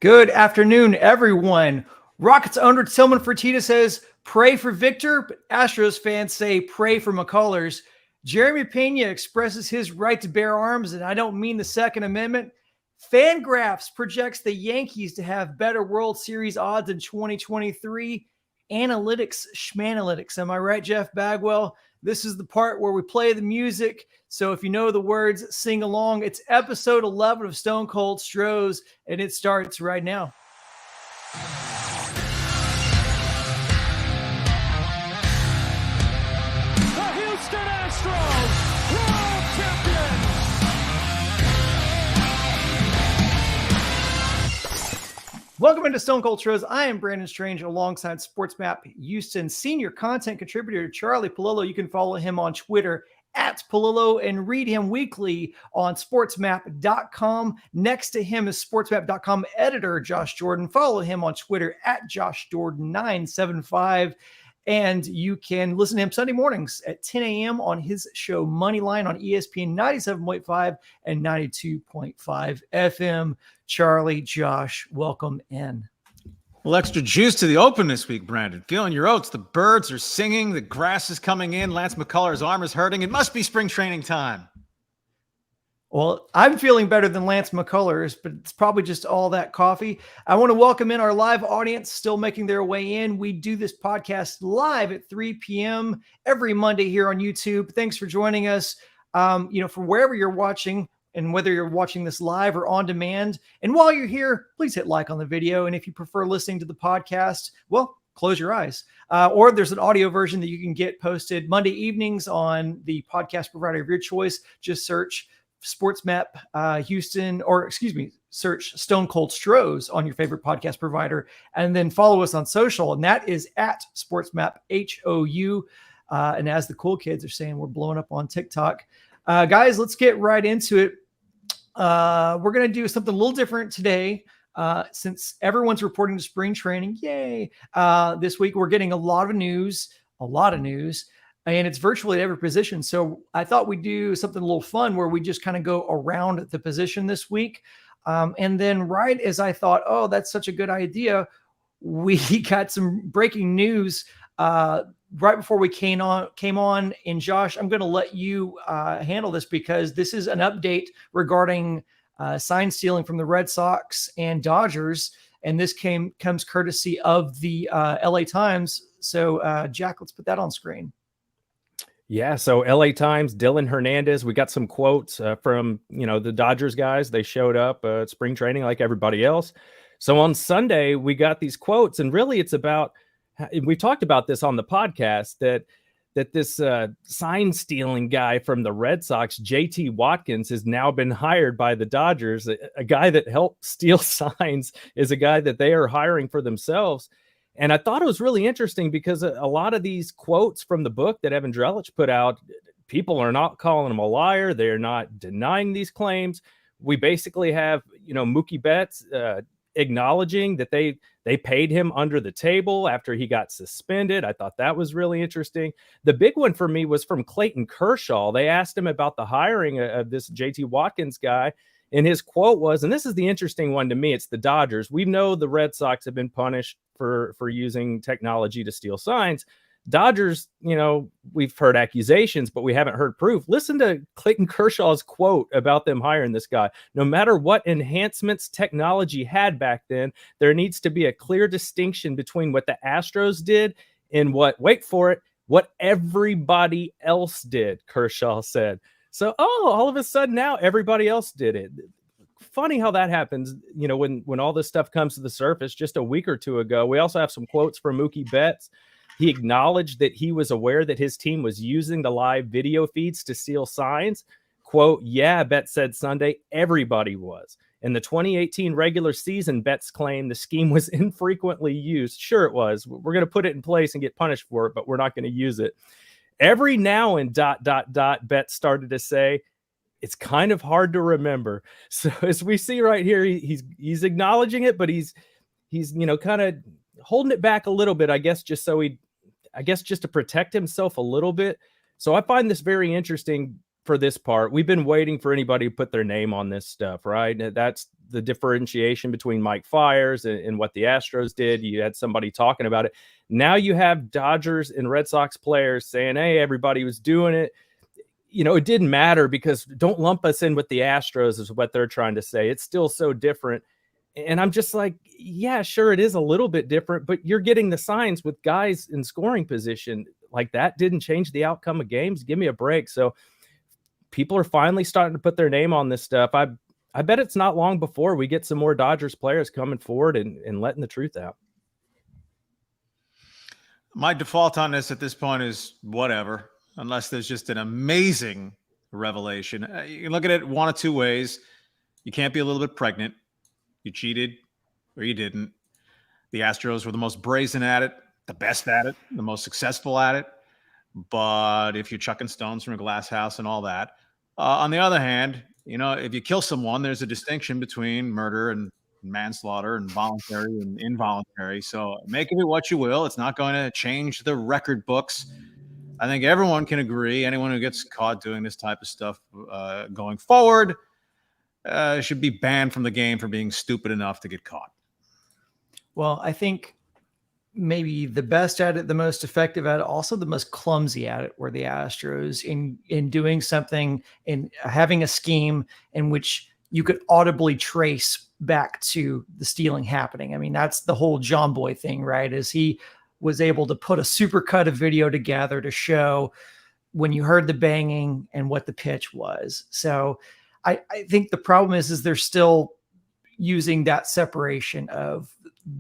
Good afternoon, everyone. Rockets owner Tillman Fertitta says, pray for Victor, but Astros fans say pray for McCullers. Jeremy Pena expresses his right to bear arms, and I don't mean the Second Amendment. Fangraphs projects the Yankees to have better World Series odds in 2023. Analytics, schmanalytics. Am I right, Jeff Bagwell? This is the part where we play the music. So if you know the words, sing along. It's episode 11 of Stone Cold Stros, and it starts right now. The Houston Astros, world champions! Welcome into Stone Cold Stros. I am Brandon Strange alongside SportsMap Houston senior content contributor Charlie Palillo. You can follow him on Twitter at Palillo and read him weekly on sportsmap.com. Next to him is sportsmap.com editor Josh Jordan. Follow him on Twitter at JoshJordan975. And you can listen to him Sunday mornings at 10 a.m. on his show Moneyline on ESPN 97.5 and 92.5 FM. Charlie, Josh, welcome in. Well, extra juice to the open this week, Brandon. Feeling your oats. The birds are singing. The grass is coming in. Lance McCullers' arm is hurting. It must be spring training time. Well, I'm feeling better than Lance McCullers, but it's probably just all that coffee. I want to welcome in our live audience still making their way in. We do this podcast live at 3 p.m. every Monday here on YouTube. Thanks for joining us. From wherever you're watching, and whether you're watching this live or on demand. And while you're here, please hit like on the video. And if you prefer listening to the podcast, well, close your eyes. Or there's an audio version that you can get posted Monday evenings on the podcast provider of your choice. Just search SportsMap Houston, search Stone Cold Stros on your favorite podcast provider, and then follow us on social. And that is at SportsMap HOU. And as the cool kids are saying, we're blowing up on TikTok. Guys, let's get right into it. We're going to do something a little different today. Since everyone's reporting to spring training, yay. This week, we're getting a lot of news, and it's virtually at every position. So I thought we'd do something a little fun where we just kind of go around the position this week. And then right as I thought, oh, that's such a good idea, we got some breaking news right before we came on. And Josh, I'm going to let you handle this because this is an update regarding sign stealing from the Red Sox and Dodgers. And this comes courtesy of the LA Times. So Jack, let's put that on screen. Yeah, so LA Times, Dylan Hernandez, we got some quotes from, the Dodgers guys. They showed up at spring training like everybody else. So on Sunday, we got these quotes, and really it's about, we talked about this on the podcast, that this sign stealing guy from the Red Sox, JT Watkins, has now been hired by the Dodgers. A guy that helped steal signs is a guy that they are hiring for themselves. And I thought it was really interesting because a lot of these quotes from the book that Evan Drellich put out, people are not calling him a liar. They're not denying these claims. We basically have, Mookie Betts acknowledging that they paid him under the table after he got suspended. I thought that was really interesting. The big one for me was from Clayton Kershaw. They asked him about the hiring of this JT Watkins guy. And his quote was, and this is the interesting one to me, it's the Dodgers. We know the Red Sox have been punished for using technology to steal signs. Dodgers, we've heard accusations, but we haven't heard proof. Listen to Clayton Kershaw's quote about them hiring this guy. No matter what enhancements technology had back then, there needs to be a clear distinction between what the Astros did and what everybody else did, Kershaw said. So, all of a sudden now everybody else did it. Funny how that happens, when all this stuff comes to the surface just a week or two ago. We also have some quotes from Mookie Betts. He acknowledged that he was aware that his team was using the live video feeds to steal signs. Quote, yeah, Betts said Sunday, everybody was. In the 2018 regular season, Betts claimed the scheme was infrequently used. Sure it was. We're going to put it in place and get punished for it, but we're not going to use it. Every now and ... Betts started to say, it's kind of hard to remember. So as we see right here, he's acknowledging it, but he's kind of holding it back a little bit, I guess, just to protect himself a little bit. So I find this very interesting for this part. We've been waiting for anybody to put their name on this stuff, right? That's the differentiation between Mike Fiers and what the Astros did. You had somebody talking about it. Now you have Dodgers and Red Sox players saying, hey, everybody was doing it. It didn't matter because don't lump us in with the Astros is what they're trying to say. It's still so different. And I'm just like, yeah, sure, it is a little bit different, but you're getting the signs with guys in scoring position. Like that didn't change the outcome of games. Give me a break. So people are finally starting to put their name on this stuff. I bet it's not long before we get some more Dodgers players coming forward and letting the truth out. My default on this at this point is whatever, unless there's just an amazing revelation. You can look at it one of two ways. You can't be a little bit pregnant. You cheated or you didn't. The Astros were the most brazen at it, the best at it, the most successful at it. But if you're chucking stones from a glass house and all that, on the other hand, if you kill someone, there's a distinction between murder and manslaughter and voluntary and involuntary. So make of it what you will. It's not going to change the record books. I think everyone can agree. Anyone who gets caught doing this type of stuff going forward should be banned from the game for being stupid enough to get caught. Well, I think maybe the best at it, the most effective at it, also the most clumsy at it were the Astros in doing something, in having a scheme in which you could audibly trace back to the stealing happening. I mean, that's the whole John Boy thing, right? Is he was able to put a supercut of video together to show when you heard the banging and what the pitch was. So I think the problem is they're still using that separation of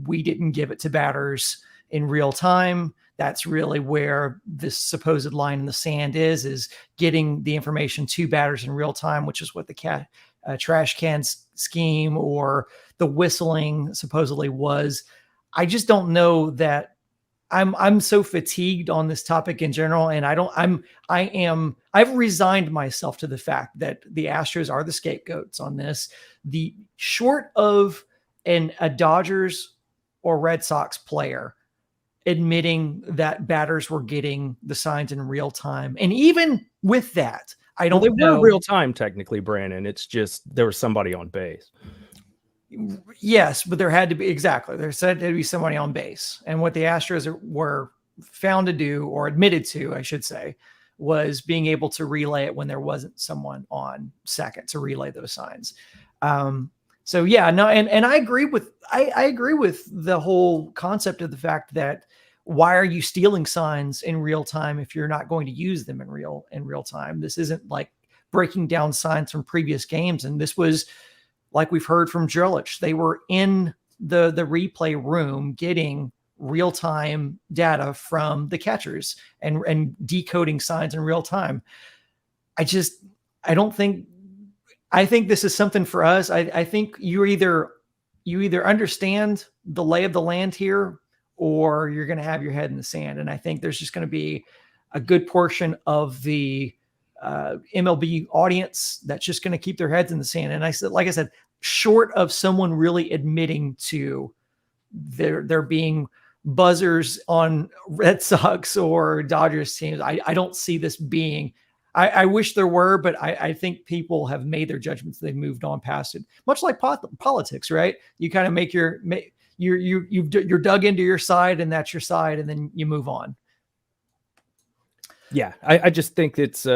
we didn't give it to batters in real time. That's really where this supposed line in the sand is getting the information to batters in real time, which is what the trash can scheme or the whistling supposedly was. I just don't know that. I'm so fatigued on this topic in general. And I've resigned myself to the fact that the Astros are the scapegoats on this. The short of a Dodgers or Red Sox player admitting that batters were getting the signs in real time. And even with that, I don't know. They were real time, technically, Brandon. It's just there was somebody on base. Yes, but there had to be, exactly. There said to be somebody on base. And what the Astros were found to do, or admitted to, I should say, was being able to relay it when there wasn't someone on second to relay those signs. So yeah, no, and I agree with I agree with the whole concept of the fact that why are you stealing signs in real time if you're not going to use them in real time? This isn't like breaking down signs from previous games, and this was, like we've heard from Jelic, they were in the replay room getting real-time data from the catchers and decoding signs in real time. I think this is something for us. I think you either understand the lay of the land here, or you're going to have your head in the sand. And I think there's just going to be a good portion of the MLB audience that's just going to keep their heads in the sand. And like I said, short of someone really admitting to there being buzzers on Red Sox or Dodgers teams, I don't see this being. I wish there were, but I think people have made their judgments. They've moved on past it, much like politics, right? You kind of you're dug into your side, and that's your side, and then you move on. Yeah, I just think it's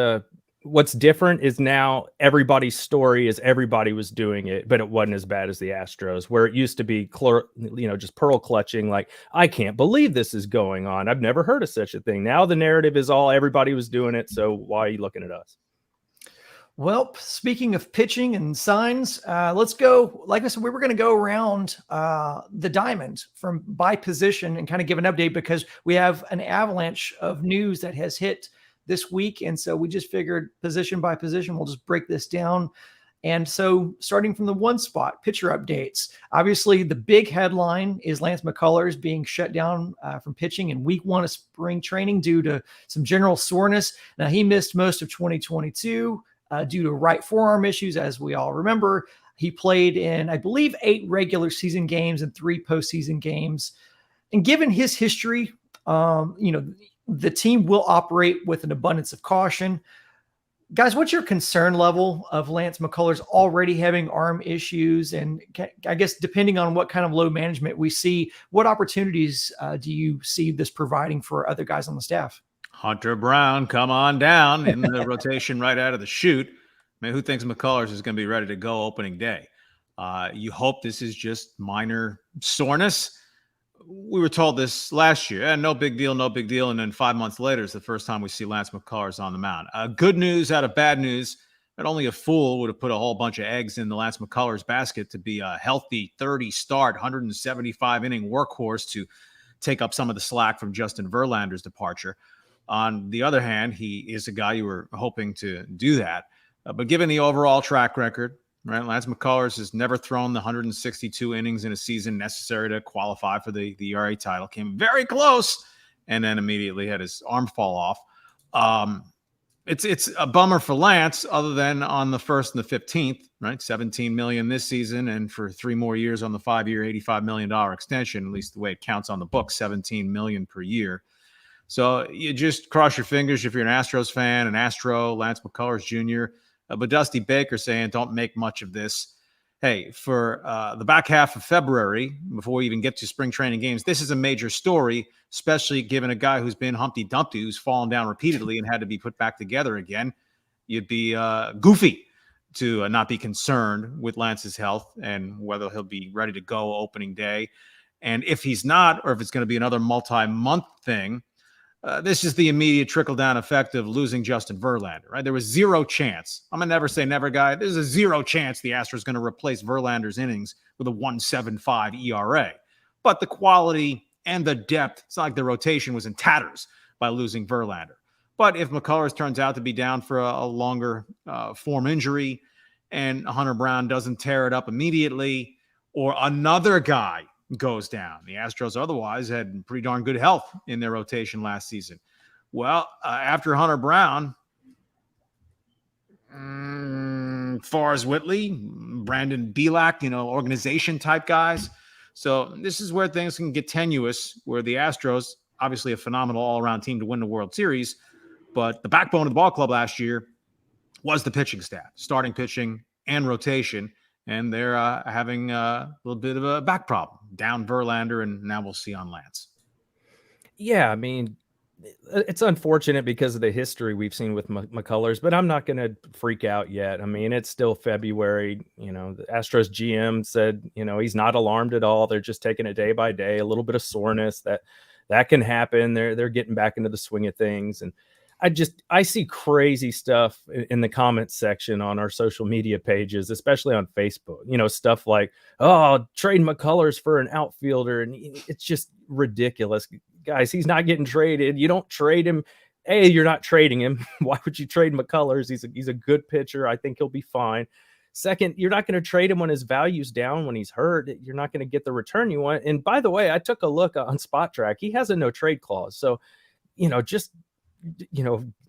what's different is now everybody's story is everybody was doing it, but it wasn't as bad as the Astros, where it used to be, just pearl clutching. Like, I can't believe this is going on. I've never heard of such a thing. Now the narrative is all everybody was doing it. So why are you looking at us? Well, speaking of pitching and signs, let's go. Like I said, we were going to go around the diamond by position and kind of give an update, because we have an avalanche of news that has hit this week. And so we just figured position by position, we'll just break this down. And so starting from the one spot, pitcher updates. Obviously, the big headline is Lance McCullers being shut down from pitching in week 1 of spring training due to some general soreness. Now, he missed most of 2022 due to right forearm issues. As we all remember, he played in, I believe, 8 regular season games and 3 postseason games. And given his history, the team will operate with an abundance of caution. Guys, what's your concern level of Lance McCullers already having arm issues? And I guess depending on what kind of load management we see, what opportunities do you see this providing for other guys on the staff? Hunter Brown, come on down in the rotation right out of the chute. I mean, who thinks McCullers is going to be ready to go opening day? You hope this is just minor soreness. We were told this last year, no big deal, no big deal. And then 5 months later is the first time we see Lance McCullers on the mound. Good news out of bad news, that only a fool would have put a whole bunch of eggs in the Lance McCullers basket to be a healthy 30 start, 175 inning workhorse to take up some of the slack from Justin Verlander's departure. On the other hand, he is a guy you were hoping to do that. But given the overall track record, right, Lance McCullers has never thrown the 162 innings in a season necessary to qualify for the ERA title. Came very close, and then immediately had his arm fall off. It's a bummer for Lance, other than on the 1st and the 15th, right? $17 million this season, and for 3 more years on the 5-year, $85 million extension. At least the way it counts on the book, $17 million per year. So you just cross your fingers if you're an Astros fan, an Astro, Lance McCullers Jr., but Dusty Baker saying, don't make much of this. Hey, for the back half of February, before we even get to spring training games, this is a major story, especially given a guy who's been Humpty Dumpty, who's fallen down repeatedly and had to be put back together again. You'd be goofy to not be concerned with Lance's health and whether he'll be ready to go opening day. And if he's not, or if it's going to be another multi-month thing, this is the immediate trickle-down effect of losing Justin Verlander, right? There was zero chance. I'm a never say never guy. There's a zero chance the Astros going to replace Verlander's innings with a 1.75 ERA. But the quality and the depth, it's not like the rotation was in tatters by losing Verlander. But if McCullers turns out to be down for a longer form injury and Hunter Brown doesn't tear it up immediately, or another guy goes down. The Astros otherwise had pretty darn good health in their rotation last season. Well, after Hunter Brown, Forrest Whitley, Brandon Belak, organization type guys. So this is where things can get tenuous, where the Astros, obviously a phenomenal all-around team to win the World Series, but the backbone of the ball club last year was the pitching staff, starting pitching and rotation. And they're having a little bit of a back problem. Down Verlander, and now we'll see on Lance. Yeah, I mean, it's unfortunate because of the history we've seen with McCullers, but I'm not going to freak out yet. I mean, it's still February. The Astros GM said, he's not alarmed at all. They're just taking it day by day, a little bit of soreness that can happen. They're getting back into the swing of things. And I see crazy stuff in the comments section on our social media pages, especially on Facebook, stuff like, oh, trade McCullers for an outfielder. And it's just ridiculous. Guys, he's not getting traded. You don't trade him. A, you're not trading him. Why would you trade McCullers? He's a good pitcher. I think he'll be fine. Second, you're not going to trade him when his value's down, when he's hurt. You're not going to get the return you want. And by the way, I took a look on Spot Track. He has a no trade clause. So, just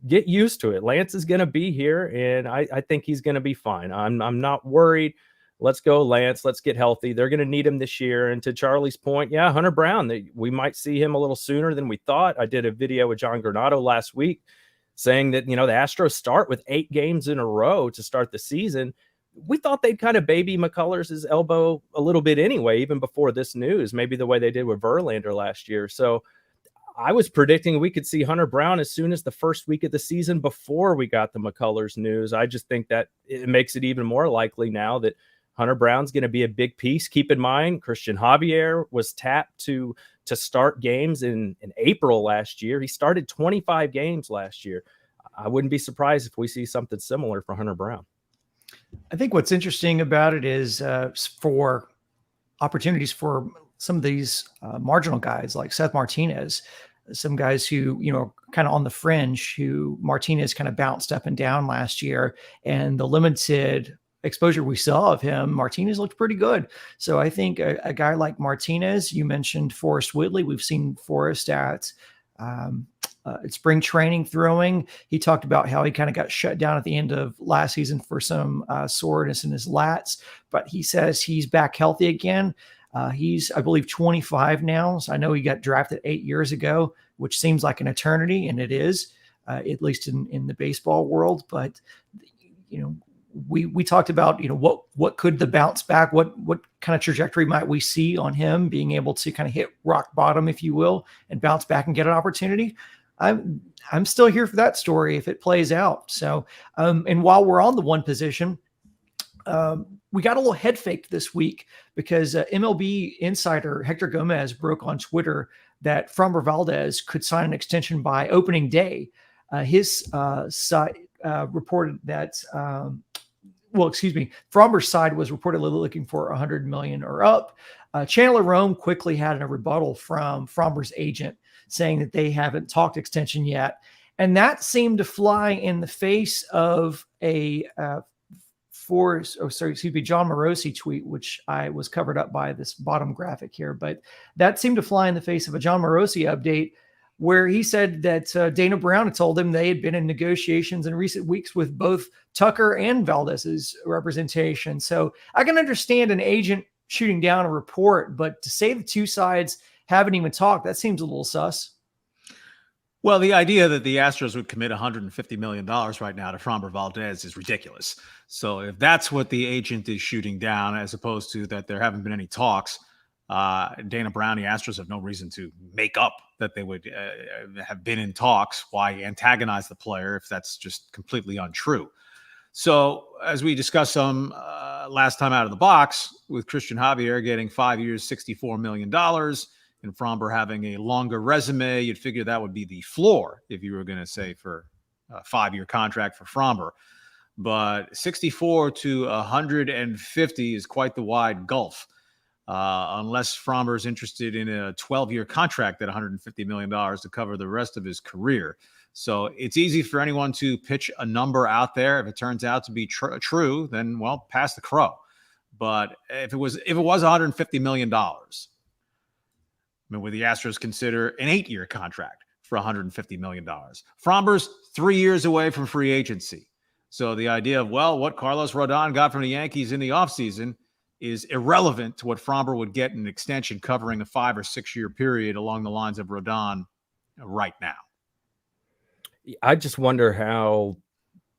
get used to it. Lance is going to be here, and I think he's going to be fine. I'm not worried. Let's go, Lance. Let's get healthy. They're going to need him this year. And to Charlie's point, yeah, Hunter Brown, we might see him a little sooner than we thought. I did a video with John Granado last week saying that, the Astros start with 8 games in a row to start the season. We thought they'd kind of baby McCullers' elbow a little bit anyway, even before this news, maybe the way they did with Verlander last year. So I was predicting we could see Hunter Brown as soon as the first week of the season before we got the McCullers news. I just think that it makes it even more likely now that Hunter Brown's going to be a big piece. Keep in mind, Christian Javier was tapped to start games in April last year. He started 25 games last year. I wouldn't be surprised if we see something similar for Hunter Brown. I think what's interesting about it is for opportunities for some of these marginal guys like Seth Martinez, some guys who, kind of on the fringe, who Martinez kind of bounced up and down last year, and the limited exposure we saw of him, Martinez looked pretty good. So I think a guy like Martinez, you mentioned Forrest Whitley. We've seen Forrest at spring training throwing. He talked about how he kind of got shut down at the end of last season for some soreness in his lats, but he says he's back healthy again. He's, I believe, 25 now. So I know he got drafted 8 years ago, which seems like an eternity, and it is. at least in the baseball world. But we talked about what could the bounce back, what kind of trajectory might we see on him being able to kind of hit rock bottom, if you will, and bounce back and get an opportunity. I'm still here for that story if it plays out. So and while we're on the one position, we got a little head faked this week because MLB insider Hector Gomez broke on Twitter that Framber Valdez could sign an extension by opening day. His site reported that Framber's side was reportedly looking for $100 million or up. Chandler Rome quickly had a rebuttal from Framber's agent saying that they haven't talked extension yet. And that seemed to fly in the face of a John Morosi tweet, which I was covered up by this bottom graphic here. But that seemed to fly in the face of a John Morosi update where he said that Dana Brown had told him they had been in negotiations in recent weeks with both Tucker and Valdez's representation. So I can understand an agent shooting down a report, but to say the two sides haven't even talked, that seems a little sus. Well, the idea that the Astros would commit $150 million right now to Framber Valdez is ridiculous. So if that's what the agent is shooting down, as opposed to that there haven't been any talks, Dana Brown, the Astros have no reason to make up that they would have been in talks. Why antagonize the player if that's just completely untrue? So as we discussed some last time out of the box, with Christian Javier getting 5 years, $64 million, and Framber having a longer resume, you'd figure that would be the floor if you were going to say for a 5-year contract for Framber. But 64 to 150 is quite the wide gulf. Unless Framber is interested in a 12-year contract at $150 million to cover the rest of his career. So it's easy for anyone to pitch a number out there. If it turns out to be true, then, well, pass the crow. But if it was $150 million, I mean, would the Astros consider an 8-year contract for $150 million? Framber's 3 years away from free agency. So the idea of, well, what Carlos Rodon got from the Yankees in the offseason is irrelevant to what Framber would get in an extension covering a 5 or 6 year period along the lines of Rodon right now. I just wonder how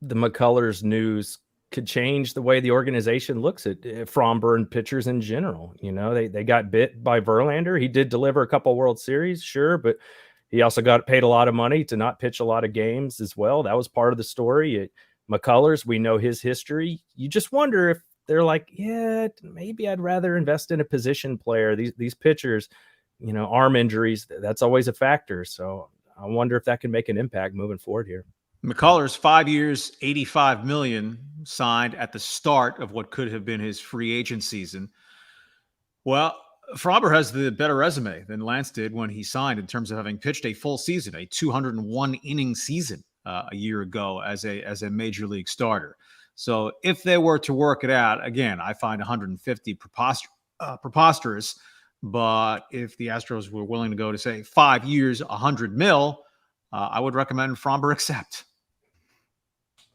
the McCullers news could change the way the organization looks at Framber and pitchers in general. They got bit by Verlander. He did deliver a couple World Series, sure, but he also got paid a lot of money to not pitch a lot of games as well. That was part of the story. McCullers, we know his history. You just wonder if they're like, yeah, maybe I'd rather invest in a position player. These pitchers, arm injuries, that's always a factor. So I wonder if that can make an impact moving forward here. McCullers, 5 years, $85 million, signed at the start of what could have been his free agent season. Well, Framber has the better resume than Lance did when he signed in terms of having pitched a full season, a 201 inning season a year ago as a major league starter. So if they were to work it out, again, I find 150 preposterous. But if the Astros were willing to go to, say, 5 years, $100 million, I would recommend Framber accept.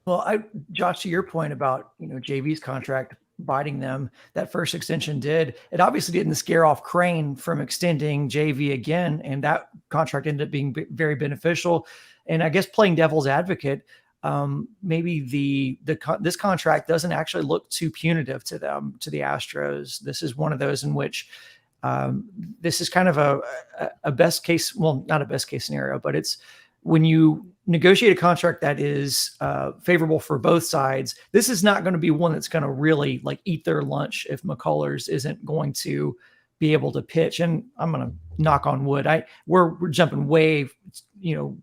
Well, Josh, to your point about JV's contract biting them, that first extension did. It obviously didn't scare off Crane from extending JV again, and that contract ended up being very beneficial. And I guess playing devil's advocate, maybe this contract doesn't actually look too punitive to them, to the Astros. This is one of those in which this is kind of a best case, well, not a best case scenario, but it's when you negotiate a contract that is favorable for both sides. This is not going to be one that's going to really eat their lunch if McCullers isn't going to be able to pitch. And I'm going to knock on wood. We're jumping way,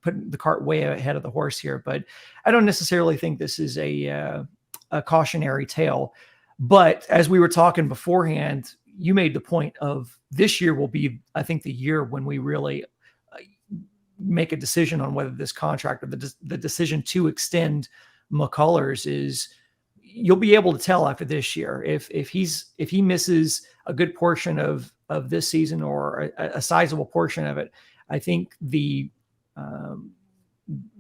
putting the cart way ahead of the horse here, but I don't necessarily think this is a cautionary tale. But as we were talking beforehand, you made the point of this year will be, I think, the year when we really make a decision on whether this contract or the decision to extend McCullers is, you'll be able to tell after this year if he misses a good portion of this season or a sizable portion of it. I think the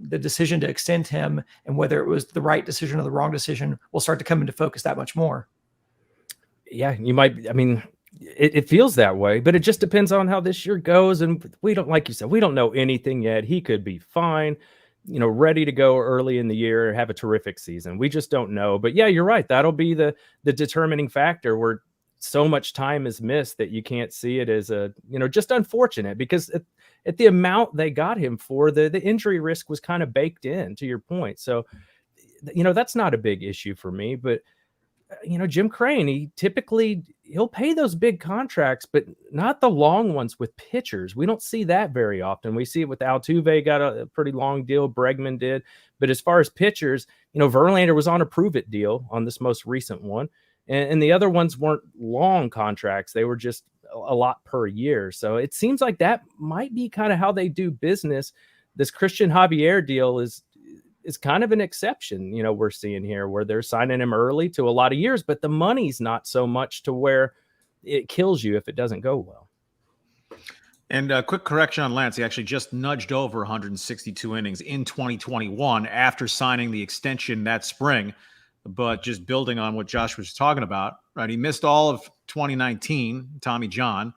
decision to extend him and whether it was the right decision or the wrong decision will start to come into focus that much more. Yeah, you might. I mean, it feels that way, but it just depends on how this year goes. And we don't, like you said, we don't know anything yet. He could be fine. ready to go early in the year, have a terrific season. We just don't know. But yeah, you're right. That'll be the determining factor where so much time is missed that you can't see it as just unfortunate, because at the amount they got him for, the injury risk was kind of baked in, to your point. So, that's not a big issue for me. But Jim Crane, he'll pay those big contracts, but not the long ones with pitchers. We don't see that very often. We see it with Altuve, got a pretty long deal. Bregman did. But as far as pitchers, Verlander was on a prove it deal on this most recent one. And the other ones weren't long contracts. They were just a lot per year. So it seems like that might be kind of how they do business. This Christian Javier deal is kind of an exception, we're seeing here, where they're signing him early to a lot of years, but the money's not so much to where it kills you if it doesn't go well. And a quick correction on Lance. He actually just nudged over 162 innings in 2021 after signing the extension that spring. But just building on what Josh was talking about, right? He missed all of 2019, Tommy John,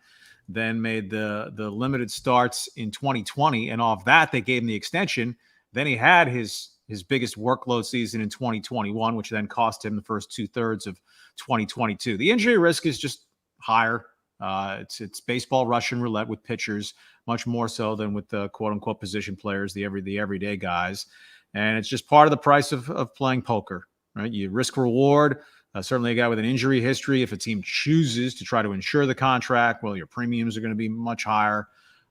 then made the limited starts in 2020. And off that, they gave him the extension. Then he had his biggest workload season in 2021, which then cost him the first 2/3 of 2022. The injury risk is just higher. It's baseball Russian roulette with pitchers, much more so than with the quote unquote position players, the everyday guys. And it's just part of the price of playing poker, right? You risk reward. Certainly a guy with an injury history, if a team chooses to try to insure the contract, well, your premiums are going to be much higher.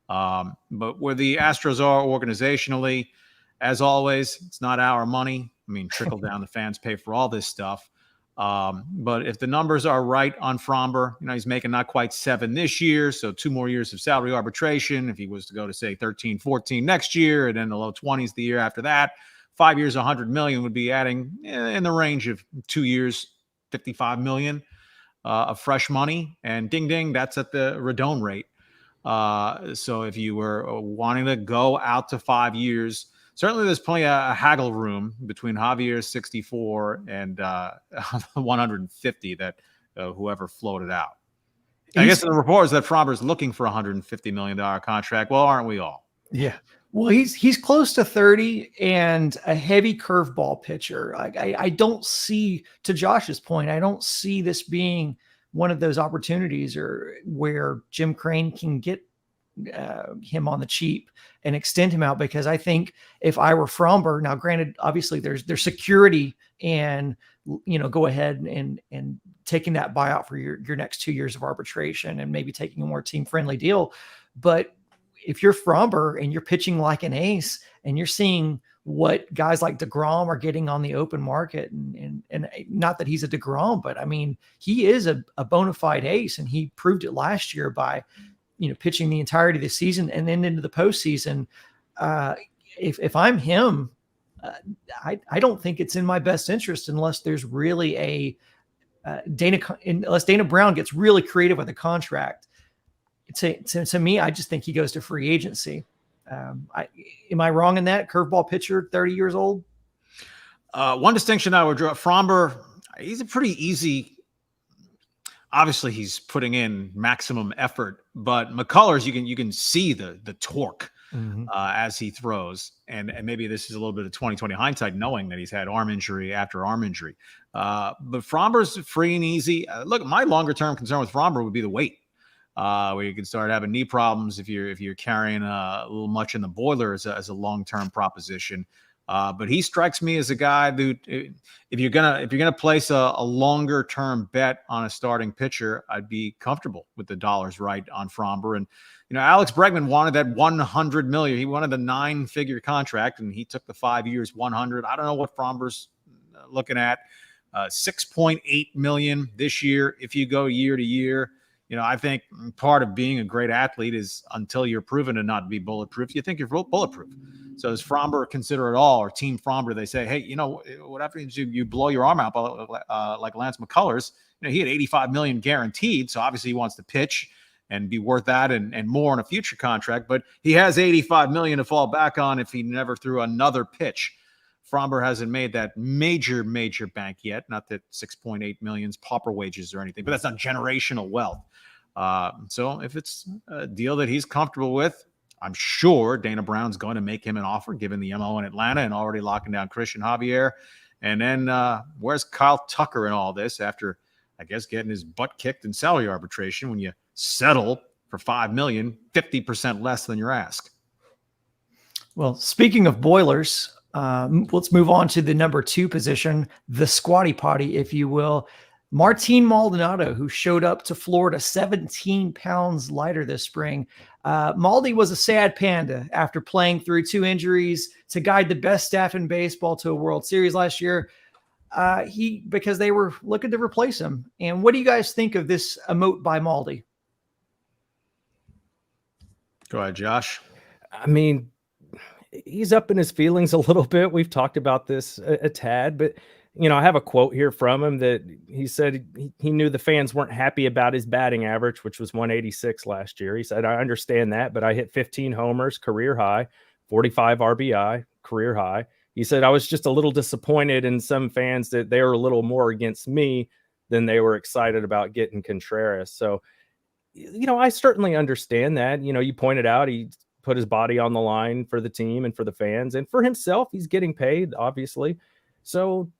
But where the Astros are organizationally, as always, it's not our money. I mean, trickle down, the fans pay for all this stuff. But if the numbers are right on Framber, he's making not quite $7 this year, so 2 more years of salary arbitration. If he was to go to, say, 13, 14 next year, and then the low 20s the year after that, 5 years, $100 million would be adding in the range of 2 years, $55 million of fresh money. And ding, ding, that's at the Rodon rate. So if you were wanting to go out to 5 years, certainly there's plenty of haggle room between Javier's 64 and 150 that whoever floated out. I guess the report is that Framber's looking for a $150 million contract. Well, aren't we all? Yeah. Well, he's close to 30 and a heavy curveball pitcher. I don't see, to Josh's point, I don't see this being one of those opportunities or where Jim Crane can get him on the cheap and extend him out, because I think if I were Framber, now granted, obviously there's security and go ahead and taking that buyout for your next 2 years of arbitration and maybe taking a more team friendly deal. But if you're Framber and you're pitching like an ace and you're seeing what guys like DeGrom are getting on the open market, and not that he's a DeGrom, but I mean, he is a bona fide ace, and he proved it last year by, pitching the entirety of the season and then into the postseason. If I'm him, I don't think it's in my best interest unless there's really unless Dana Brown gets really creative with a contract. To me, I just think he goes to free agency. Am I wrong in that? Curveball pitcher, 30 years old. One distinction I would draw: Framber, he's a pretty easy. Obviously, he's putting in maximum effort, but McCullers, you can see the torque as he throws, and maybe this is a little bit of 2020 hindsight, knowing that he's had arm injury after arm injury. But Framber's free and easy. Look, my longer term concern with Framber would be the weight. Where you can start having knee problems if you're carrying a little much in the boiler as a long-term proposition. But he strikes me as a guy who, if you're gonna place a longer-term bet on a starting pitcher, I'd be comfortable with the dollars right on Framber. And Alex Bregman wanted that $100 million. He wanted the 9-figure contract, and he took the 5 years, $100. I don't know what Framber's looking at. $6.8 million this year if you go year to year. I think part of being a great athlete is until you're proven to not be bulletproof, you think you're bulletproof. So does Framber consider it all, or Team Framber? They say, hey, what happens if you blow your arm out like Lance McCullers? He had $85 million guaranteed, so obviously he wants to pitch and be worth that and more in a future contract. But he has $85 million to fall back on if he never threw another pitch. Framber hasn't made that major bank yet. Not that 6.8 million's pauper wages or anything, but that's not generational wealth. So if it's a deal that he's comfortable with, I'm sure Dana Brown's going to make him an offer, given the MO in Atlanta and already locking down Christian Javier. And then where's Kyle Tucker in all this after, I guess, getting his butt kicked in salary arbitration when you settle for $5 million, 50% less than your ask? Well, speaking of boilers, let's move on to the number 2 position, the squatty potty, if you will. Martin Maldonado, who showed up to Florida 17 pounds lighter this spring. Maldi was a sad panda after playing through 2 injuries to guide the best staff in baseball to a World Series last year. Because they were looking to replace him. And what do you guys think of this emote by Maldi? Go ahead, Josh. I mean, he's up in his feelings a little bit. We've talked about this a tad, but I have a quote here from him that he said he knew the fans weren't happy about his batting average, which was 186 last year. He said, I understand that, but I hit 15 homers, career high, 45 RBI, career high. He said, I was just a little disappointed in some fans that they were a little more against me than they were excited about getting Contreras. So, I certainly understand that. You pointed out he put his body on the line for the team and for the fans and for himself. He's getting paid, obviously. So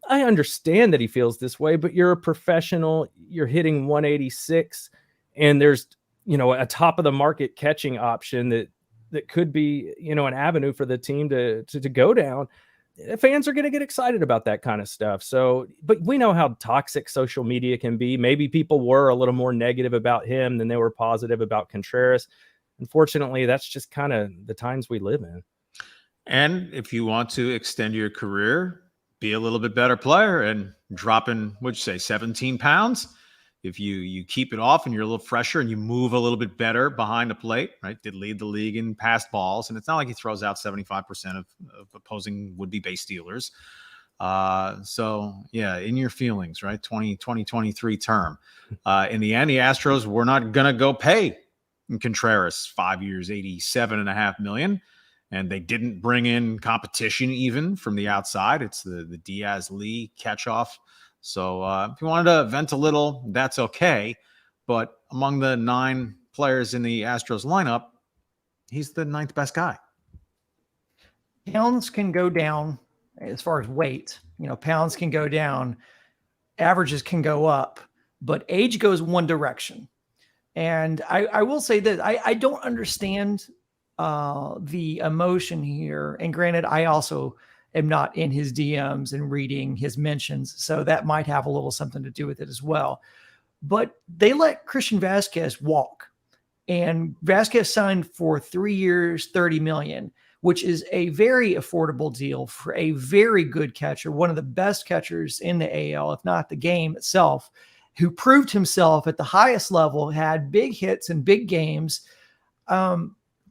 I understand that he feels this way, but you're a professional. You're hitting 186 and there's, a top of the market catching option that could be, an avenue for the team to go down. Fans are going to get excited about that kind of stuff. So, but we know how toxic social media can be. Maybe people were a little more negative about him than they were positive about Contreras. Unfortunately, that's just kind of the times we live in. And if you want to extend your career, be a little bit better player and dropping, what'd you say, 17 pounds? If you keep it off and you're a little fresher and you move a little bit better behind the plate, right? Did lead the league in passed balls. And it's not like he throws out 75% of opposing would-be base stealers. So, yeah, in your feelings, right? 2023 term. In the end, the Astros were not going to go pay Contreras 5 years, $87.5 million. And they didn't bring in competition even from the outside. It's the Diaz-Lee catch-off. So if you wanted to vent a little, that's okay. But among the 9 players in the Astros lineup, he's the 9th best guy. Pounds can go down as far as weight. Pounds can go down, averages can go up, but age goes one direction. And I will say that I don't understand the emotion here. And granted, I also am not in his DMs and reading his mentions, so that might have a little something to do with it as well. But they let Christian Vazquez walk, and Vazquez signed for 3 years, $30 million, which is a very affordable deal for a very good catcher, one of the best catchers in the AL, if not the game itself, who proved himself at the highest level, had big hits and big games.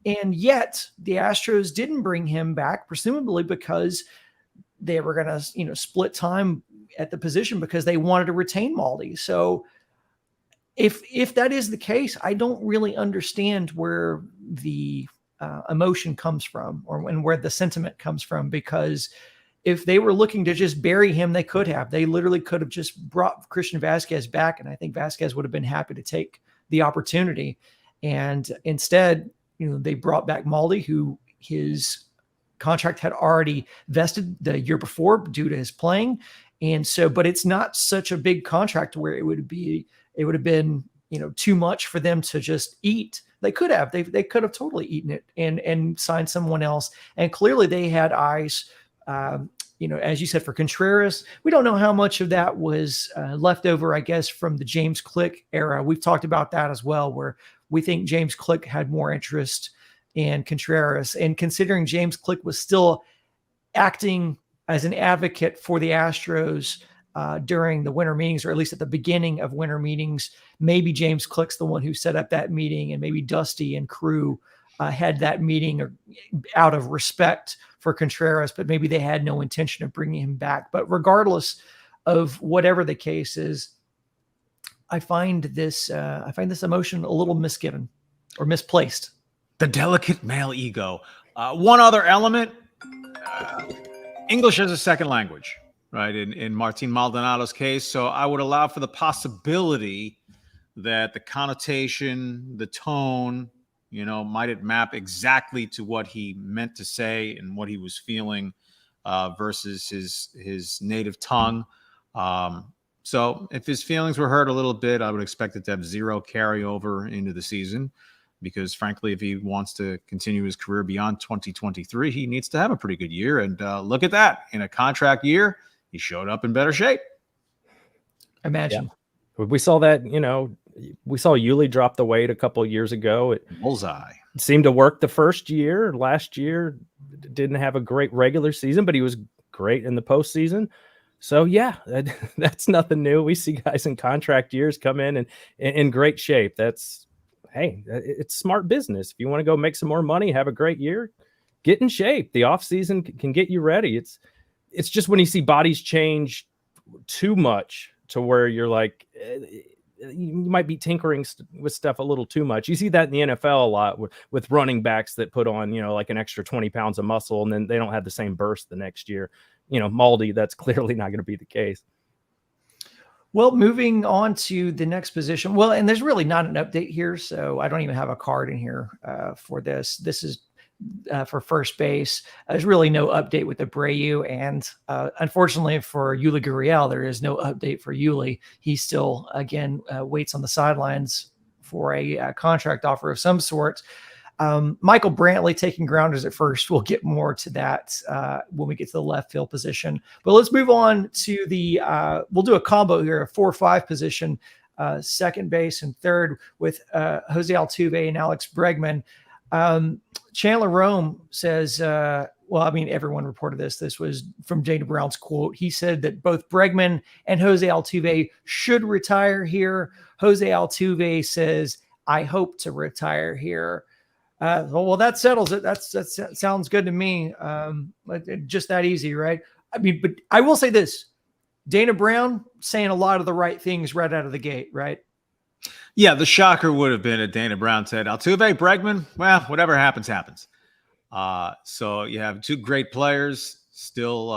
And yet the Astros didn't bring him back, presumably because they were going to, split time at the position because they wanted to retain Maldi. So if that is the case, I don't really understand where the emotion comes from and where the sentiment comes from, because if they were looking to just bury him, they could have. They literally could have just brought Christian Vazquez back, and I think Vazquez would have been happy to take the opportunity. And instead, they brought back Maldi, who his contract had already vested the year before due to his playing. And so, but it's not such a big contract where it would have been, too much for them to just eat. They could have, they could have totally eaten it and signed someone else. And clearly they had eyes, as you said, for Contreras. We don't know how much of that was left over, I guess, from the James Click era. We've talked about that as well, where we think James Click had more interest in Contreras. And considering James Click was still acting as an advocate for the Astros during the winter meetings, or at least at the beginning of winter meetings, maybe James Click's the one who set up that meeting, and maybe Dusty and crew had that meeting out of respect for Contreras, but maybe they had no intention of bringing him back. But regardless of whatever the case is, I find this emotion a little misgiven or misplaced. The delicate male ego. One other element, English as a second language, right? In Martin Maldonado's case. So I would allow for the possibility that the connotation, the tone, Might it map exactly to what he meant to say and what he was feeling versus his native tongue? So if his feelings were hurt a little bit, I would expect it to have zero carryover into the season because, frankly, if he wants to continue his career beyond 2023, he needs to have a pretty good year. And look at that. In a contract year, he showed up in better shape. Imagine. Yeah. We saw that, we saw Yuli drop the weight a couple of years ago. It Bullseye. seemed to work the first year. Last year didn't have a great regular season, but he was great in the postseason. So yeah, that's nothing new. We see guys in contract years come in and in great shape. It's smart business. If you want to go make some more money, have a great year, get in shape. The offseason can get you ready. It's just when you see bodies change too much to where you're like, you might be tinkering with stuff a little too much. You see that in the NFL a lot with running backs that put on, like an extra 20 pounds of muscle and then they don't have the same burst the next year. Maldi, that's clearly not going to be the case. Well, moving on to the next position. Well, and there's really not an update here, so I don't even have a card in here for this. This is for first base. There's really no update with Abreu, and unfortunately for Yuli Gurriel, there is no update for Yuli. He still, again, waits on the sidelines for a contract offer of some sort. Michael Brantley taking grounders at first. We'll get more to that when we get to the left field position. But let's move on to we'll do a combo here, a 4-5 position, second base and third with Jose Altuve and Alex Bregman. Chandler Rome says, everyone reported this. This was from Dana Brown's quote. He said that both Bregman and Jose Altuve should retire here. Jose Altuve says, I hope to retire here. Well, that settles it. That sounds good to me. Just that easy, right? But I will say this, Dana Brown saying a lot of the right things right out of the gate, right? Yeah, the shocker would have been if Dana Brown said, Altuve, Bregman, well, whatever happens, happens. So you have two great players still,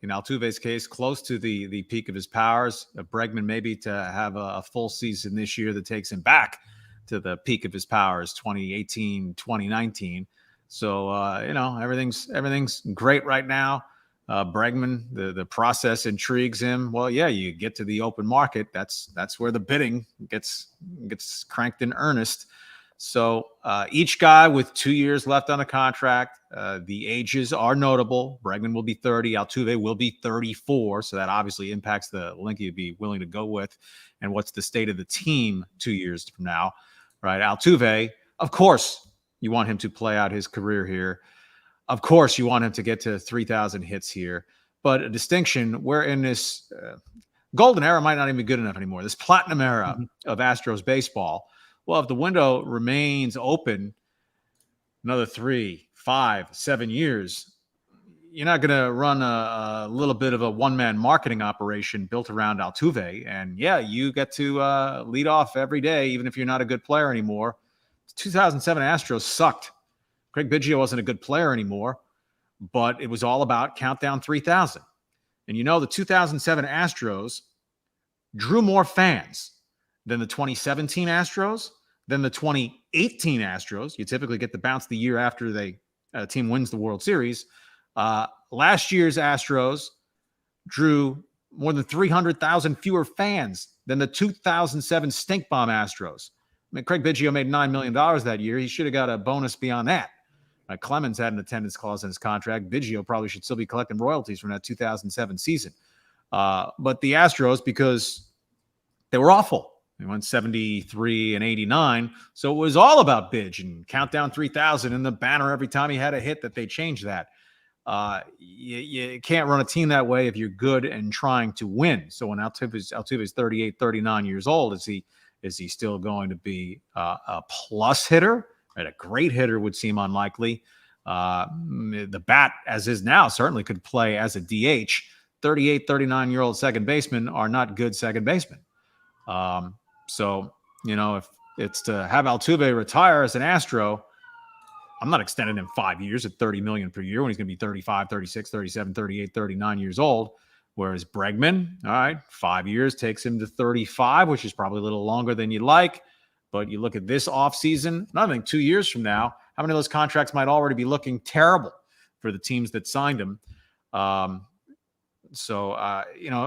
in Altuve's case, close to the peak of his powers. Bregman maybe to have a full season this year that takes him back to the peak of his powers, 2018, 2019. So, everything's great right now. Bregman, the process intrigues him. Well, yeah, you get to the open market. That's where the bidding gets cranked in earnest. So each guy with 2 years left on a contract, the ages are notable. Bregman will be 30. Altuve will be 34. So that obviously impacts the length you'd be willing to go with and what's the state of the team 2 years from now, right? Altuve, of course, you want him to play out his career here. Of course, you want him to get to 3,000 hits here. But a distinction, we're in this golden era might not even be good enough anymore. This platinum era of Astros baseball. Well, if the window remains open another 3, 5, 7 years, you're not going to run a little bit of a one-man marketing operation built around Altuve. And, yeah, you get to lead off every day, even if you're not a good player anymore. The 2007 Astros sucked. Craig Biggio wasn't a good player anymore, but it was all about countdown 3,000. And the 2007 Astros drew more fans than the 2017 Astros, than the 2018 Astros. You typically get the bounce the year after a team wins the World Series. Last year's Astros drew more than 300,000 fewer fans than the 2007 stink bomb Astros. I mean, Craig Biggio made $9 million that year. He should have got a bonus beyond that. Clemens had an attendance clause in his contract. Biggio probably should still be collecting royalties from that 2007 season. But the Astros, because they were awful. They went 73 and 89. So it was all about Bidge and countdown 3,000 and the banner every time he had a hit that they changed that. You can't run a team that way if you're good and trying to win. So when Altuve's 38, 39 years old, is he still going to be a plus hitter? Right, a great hitter would seem unlikely. The bat, as is now, certainly could play as a DH. 38, 39-year-old second basemen are not good second basemen. So, if it's to have Altuve retire as an Astro, I'm not extending him 5 years at $30 million per year when he's going to be 35, 36, 37, 38, 39 years old. Whereas Bregman, all right, 5 years takes him to 35, which is probably a little longer than you'd like. But you look at this offseason, I think 2 years from now, how many of those contracts might already be looking terrible for the teams that signed him? You know,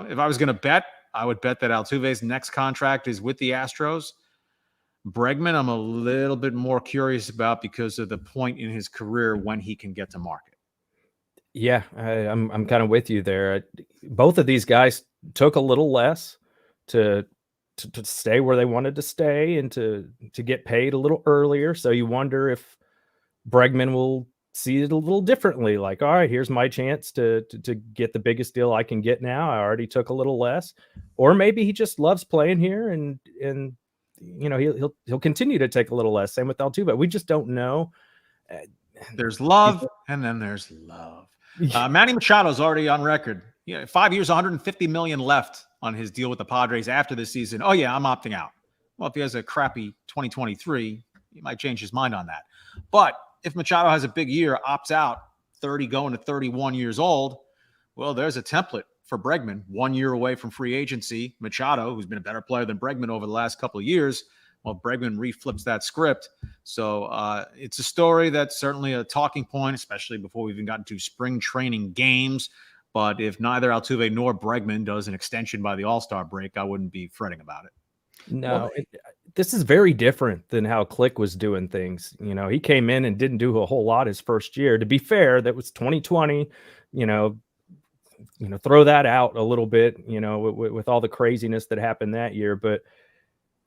if I was going to bet, I would bet that Altuve's next contract is with the Astros. Bregman, I'm a little bit more curious about because of the point in his career when he can get to market. Yeah, I'm kind of with you there. Both of these guys took a little less to stay where they wanted to stay and to get paid a little earlier. So you wonder if Bregman will see it a little differently. Like, all right, here's my chance to get the biggest deal I can get now. I already took a little less, or maybe he just loves playing here and you know he'll continue to take a little less. Same with Altuve. We just don't know. There's love, and then there's love. Manny Machado's already on record. 5 years, $150 million left on his deal with the Padres after this season. Oh yeah, I'm opting out. Well, if he has a crappy 2023, he might change his mind on that. But if Machado has a big year, opts out, 30 going to 31 years old, well, there's a template for Bregman. 1 year away from free agency. Machado, who's been a better player than Bregman over the last couple of years, well, Bregman reflips that script. So it's a story that's certainly a talking point, especially before we've even gotten to spring training games. But if neither Altuve nor Bregman does an extension by the All-Star break, I wouldn't be fretting about it. No, this is very different than how Click was doing things. You know, he came in and didn't do a whole lot his first year. To be fair, that was 2020. You know, throw that out a little bit. You know, with all the craziness that happened that year, but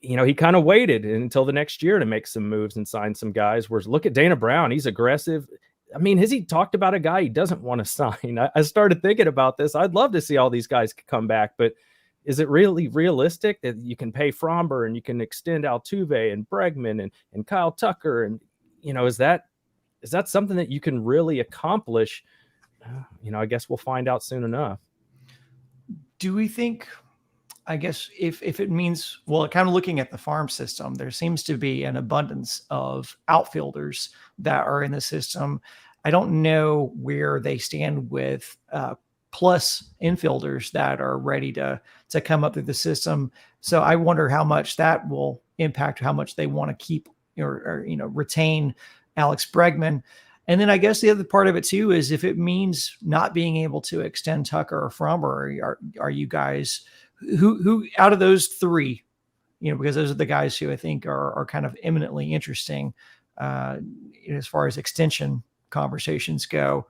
you know, he kind of waited until the next year to make some moves and sign some guys. Whereas look at Dana Brown, he's aggressive. I mean, has he talked about a guy he doesn't want to sign? I started thinking about this. I'd love to see all these guys come back, but is it really realistic that you can pay Framber and you can extend Altuve and Bregman and Kyle Tucker? And, you know, is that something that you can really accomplish? You know, I guess we'll find out soon enough. Do we think, I guess if it means, well, kind of looking at the farm system, there seems to be an abundance of outfielders that are in the system. I don't know where they stand with plus infielders that are ready to come up through the system. So I wonder how much that will impact how much they want to keep or you know, retain Alex Bregman. And then I guess the other part of it too is if it means not being able to extend Tucker or Framber, are you guys who out of those three, you know, because those are the guys who I think are kind of eminently interesting as far as extension conversations go.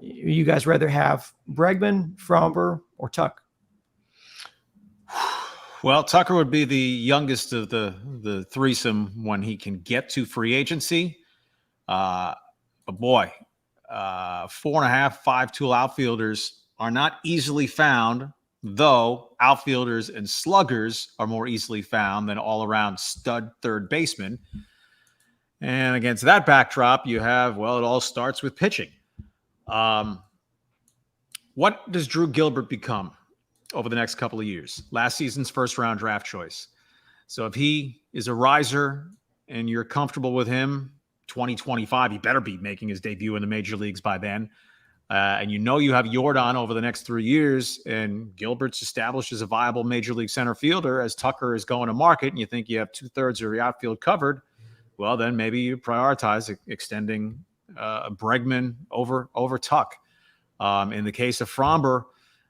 You guys rather have Bregman, Framber, or Tuck? Well, Tucker would be the youngest of the threesome when he can get to free agency. But boy, 4.5, 5-tool outfielders are not easily found, though outfielders and sluggers are more easily found than all-around stud third baseman. And against that backdrop, you have, well, it all starts with pitching. What does Drew Gilbert become over the next couple of years? Last season's first-round draft choice. So if he is a riser and you're comfortable with him, 2025, he better be making his debut in the major leagues by then. And you know you have Yordan over the next 3 years, and Gilbert's established as a viable major league center fielder as Tucker is going to market, and you think you have 2/3 of your outfield covered. Well, then maybe you prioritize extending Bregman over Tuck. In the case of Framber,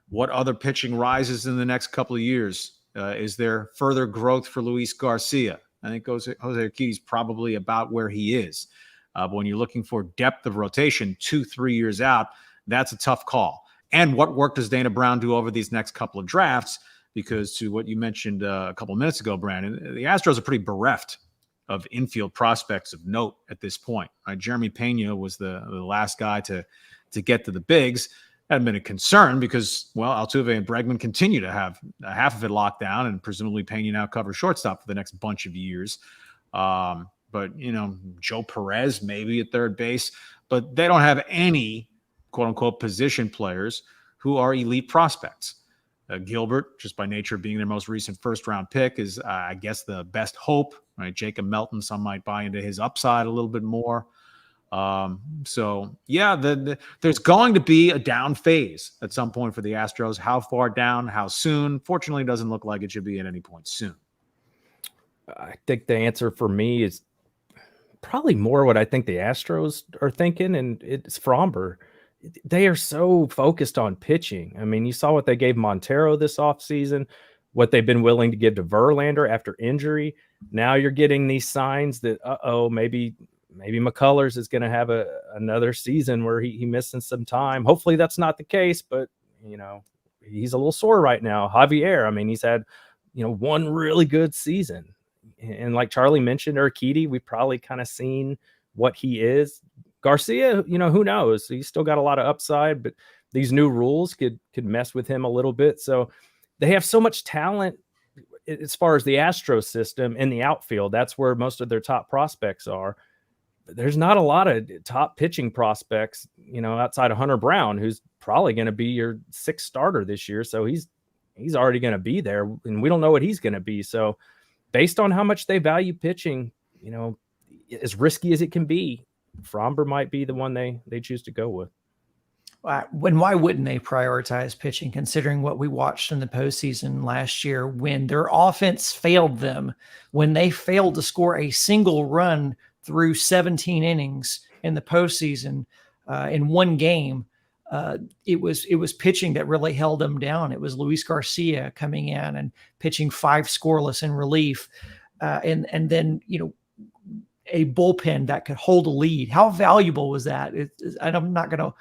what other pitching rises in the next couple of years? Is there further growth for Luis Garcia? I think Jose Urquidy's probably about where he is. But when you're looking for depth of rotation 2-3 years out, that's a tough call. And what work does Dana Brown do over these next couple of drafts? Because to what you mentioned a couple of minutes ago, Brandon, the Astros are pretty bereft of infield prospects of note at this point. Right? Jeremy Pena was the last guy to get to the bigs. Hadn't been a concern because, well, Altuve and Bregman continue to have half of it locked down, and presumably Pena now covers shortstop for the next bunch of years. But, you know, Joe Perez maybe at third base, but they don't have any quote-unquote position players who are elite prospects. Gilbert, just by nature of being their most recent first-round pick, is, I guess, the best hope. Right? Jacob Melton, some might buy into his upside a little bit more. So, yeah, there's going to be a down phase at some point for the Astros. How far down, how soon? Fortunately, it doesn't look like it should be at any point soon. I think the answer for me is probably more what I think the Astros are thinking, and it's Framber. They are so focused on pitching. I mean, you saw what they gave Montero this offseason, what they've been willing to give to Verlander after injury. Now you're getting these signs that, maybe McCullers is going to have another season where he missing some time. Hopefully that's not the case, but, he's a little sore right now. Javier, I mean, he's had, one really good season. And like Charlie mentioned, Urquidy, we've probably kind of seen what he is. Garcia, who knows? He's still got a lot of upside, but these new rules could mess with him a little bit. So they have so much talent as far as the Astros system in the outfield. That's where most of their top prospects are. But there's not a lot of top pitching prospects, outside of Hunter Brown, who's probably going to be your sixth starter this year. So he's already going to be there, and we don't know what he's going to be. So based on how much they value pitching, as risky as it can be, Framber might be the one they choose to go with. Why wouldn't they prioritize pitching, considering what we watched in the postseason last year when their offense failed them, when they failed to score a single run through 17 innings in the postseason in one game? It was pitching that really held them down. It was Luis Garcia coming in and pitching 5 scoreless in relief. And then, a bullpen that could hold a lead. How valuable was that? I'm not going to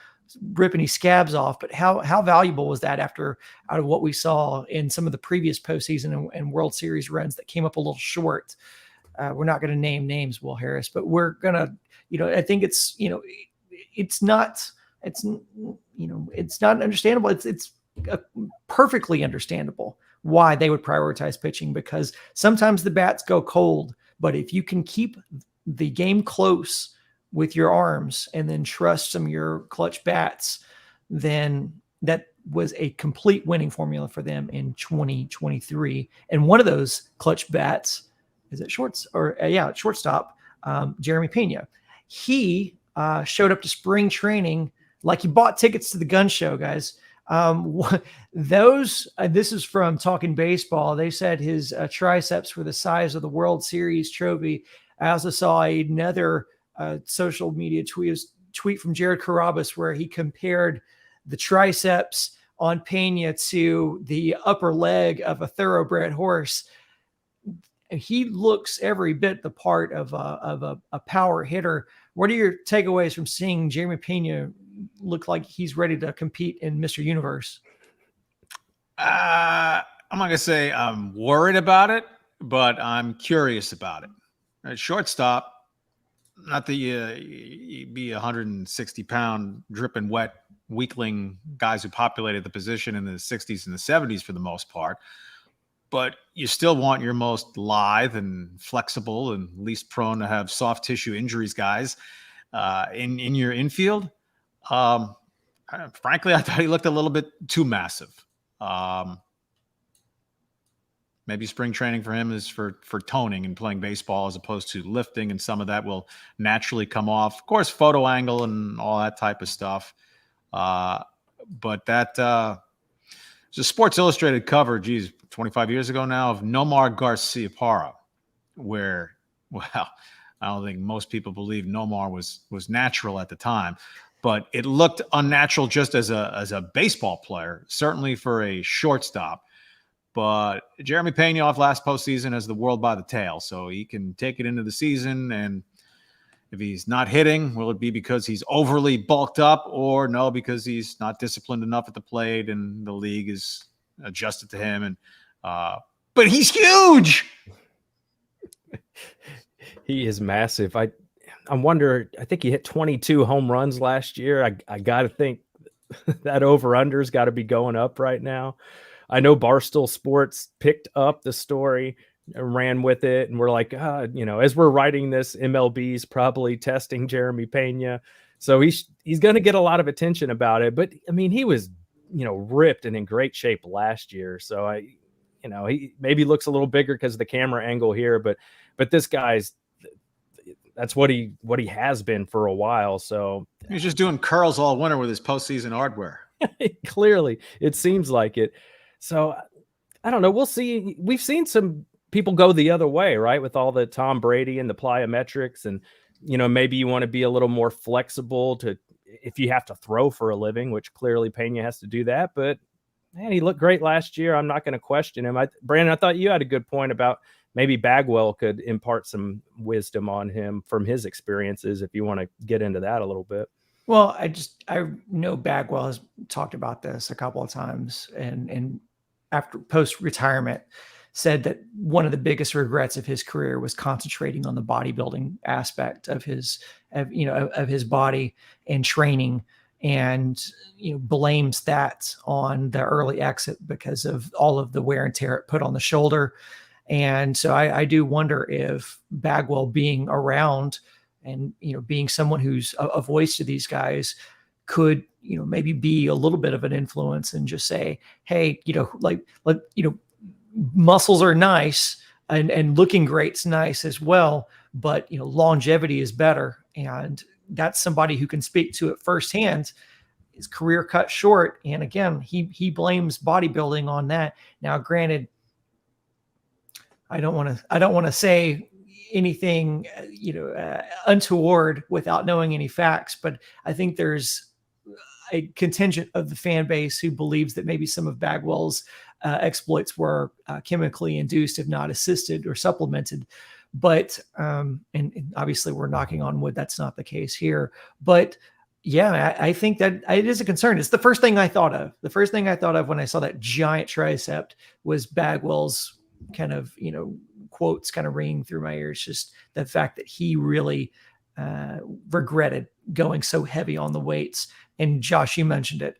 rip any scabs off, but how valuable was that out of what we saw in some of the previous postseason and World Series runs that came up a little short? We're not going to name names, Will Harris, but we're going to, I think it's not understandable. It's perfectly understandable why they would prioritize pitching, because sometimes the bats go cold, but if you can keep the game close with your arms and then trust some of your clutch bats, then that was a complete winning formula for them in 2023. And one of those clutch bats is at shortstop, Jeremy Pena. He showed up to spring training like he bought tickets to the gun show, guys. This is from Talking Baseball. They said his triceps were the size of the World Series trophy. I also saw another social media tweet from Jared Carabas where he compared the triceps on Pena to the upper leg of a thoroughbred horse. He looks every bit the part of a power hitter. What are your takeaways from seeing Jeremy Pena look like he's ready to compete in Mr. Universe? I'm not going to say I'm worried about it, but I'm curious about it. At shortstop, not that you'd be 160-pound dripping wet weakling guys who populated the position in the 60s and the 70s for the most part, but you still want your most lithe and flexible and least prone to have soft tissue injuries guys in your infield. Frankly, I thought he looked a little bit too massive. Maybe spring training for him is for toning and playing baseball as opposed to lifting, and some of that will naturally come off. Of course, photo angle and all that type of stuff. But that it's a Sports Illustrated cover, 25 years ago now, of Nomar Garciaparra, where, well, I don't think most people believe Nomar was natural at the time, but it looked unnatural just as a baseball player, certainly for a shortstop. But Jeremy Pena off last postseason has the world by the tail, so he can take it into the season. And if he's not hitting, will it be because he's overly bulked up, or no, because he's not disciplined enough at the plate and the league is adjusted to him? And but he's huge. He is massive. I wonder, I think he hit 22 home runs last year. I got to think that over-under's got to be going up right now. I know Barstool Sports picked up the story and ran with it, and we're like, as we're writing this, MLB's probably testing Jeremy Pena, so he's going to get a lot of attention about it. But I mean, he was ripped and in great shape last year, so he maybe looks a little bigger because of the camera angle here, but this guy's that's what he has been for a while. So he's just doing curls all winter with his postseason hardware. Clearly, it seems like it. So I don't know. We'll see. We've seen some people go the other way, right? With all the Tom Brady and the plyometrics, and maybe you want to be a little more flexible to if you have to throw for a living, which clearly Pena has to do that. But man, he looked great last year. I'm not going to question him. Brandon, I thought you had a good point about maybe Bagwell could impart some wisdom on him from his experiences, if you want to get into that a little bit. Well, I know Bagwell has talked about this a couple of times, and after post-retirement said that one of the biggest regrets of his career was concentrating on the bodybuilding aspect of his body and training, and blames that on the early exit because of all of the wear and tear it put on the shoulder. And so I do wonder if Bagwell being around and being someone who's a voice to these guys could maybe be a little bit of an influence and just say, hey, muscles are nice and looking great's nice as well, but longevity is better. And that's somebody who can speak to it firsthand. His career cut short, and again, he blames bodybuilding on that. Now, granted, I don't want to say anything untoward without knowing any facts, but I think there's a contingent of the fan base who believes that maybe some of Bagwell's exploits were chemically induced, if not assisted or supplemented. But and obviously we're knocking on wood, that's not the case here. But yeah, I think that it is a concern. It's the first thing I thought of. The first thing I thought of when I saw that giant tricep was Bagwell's kind of quotes kind of ringing through my ears. Just the fact that he really regretted going so heavy on the weights. And Josh, you mentioned it.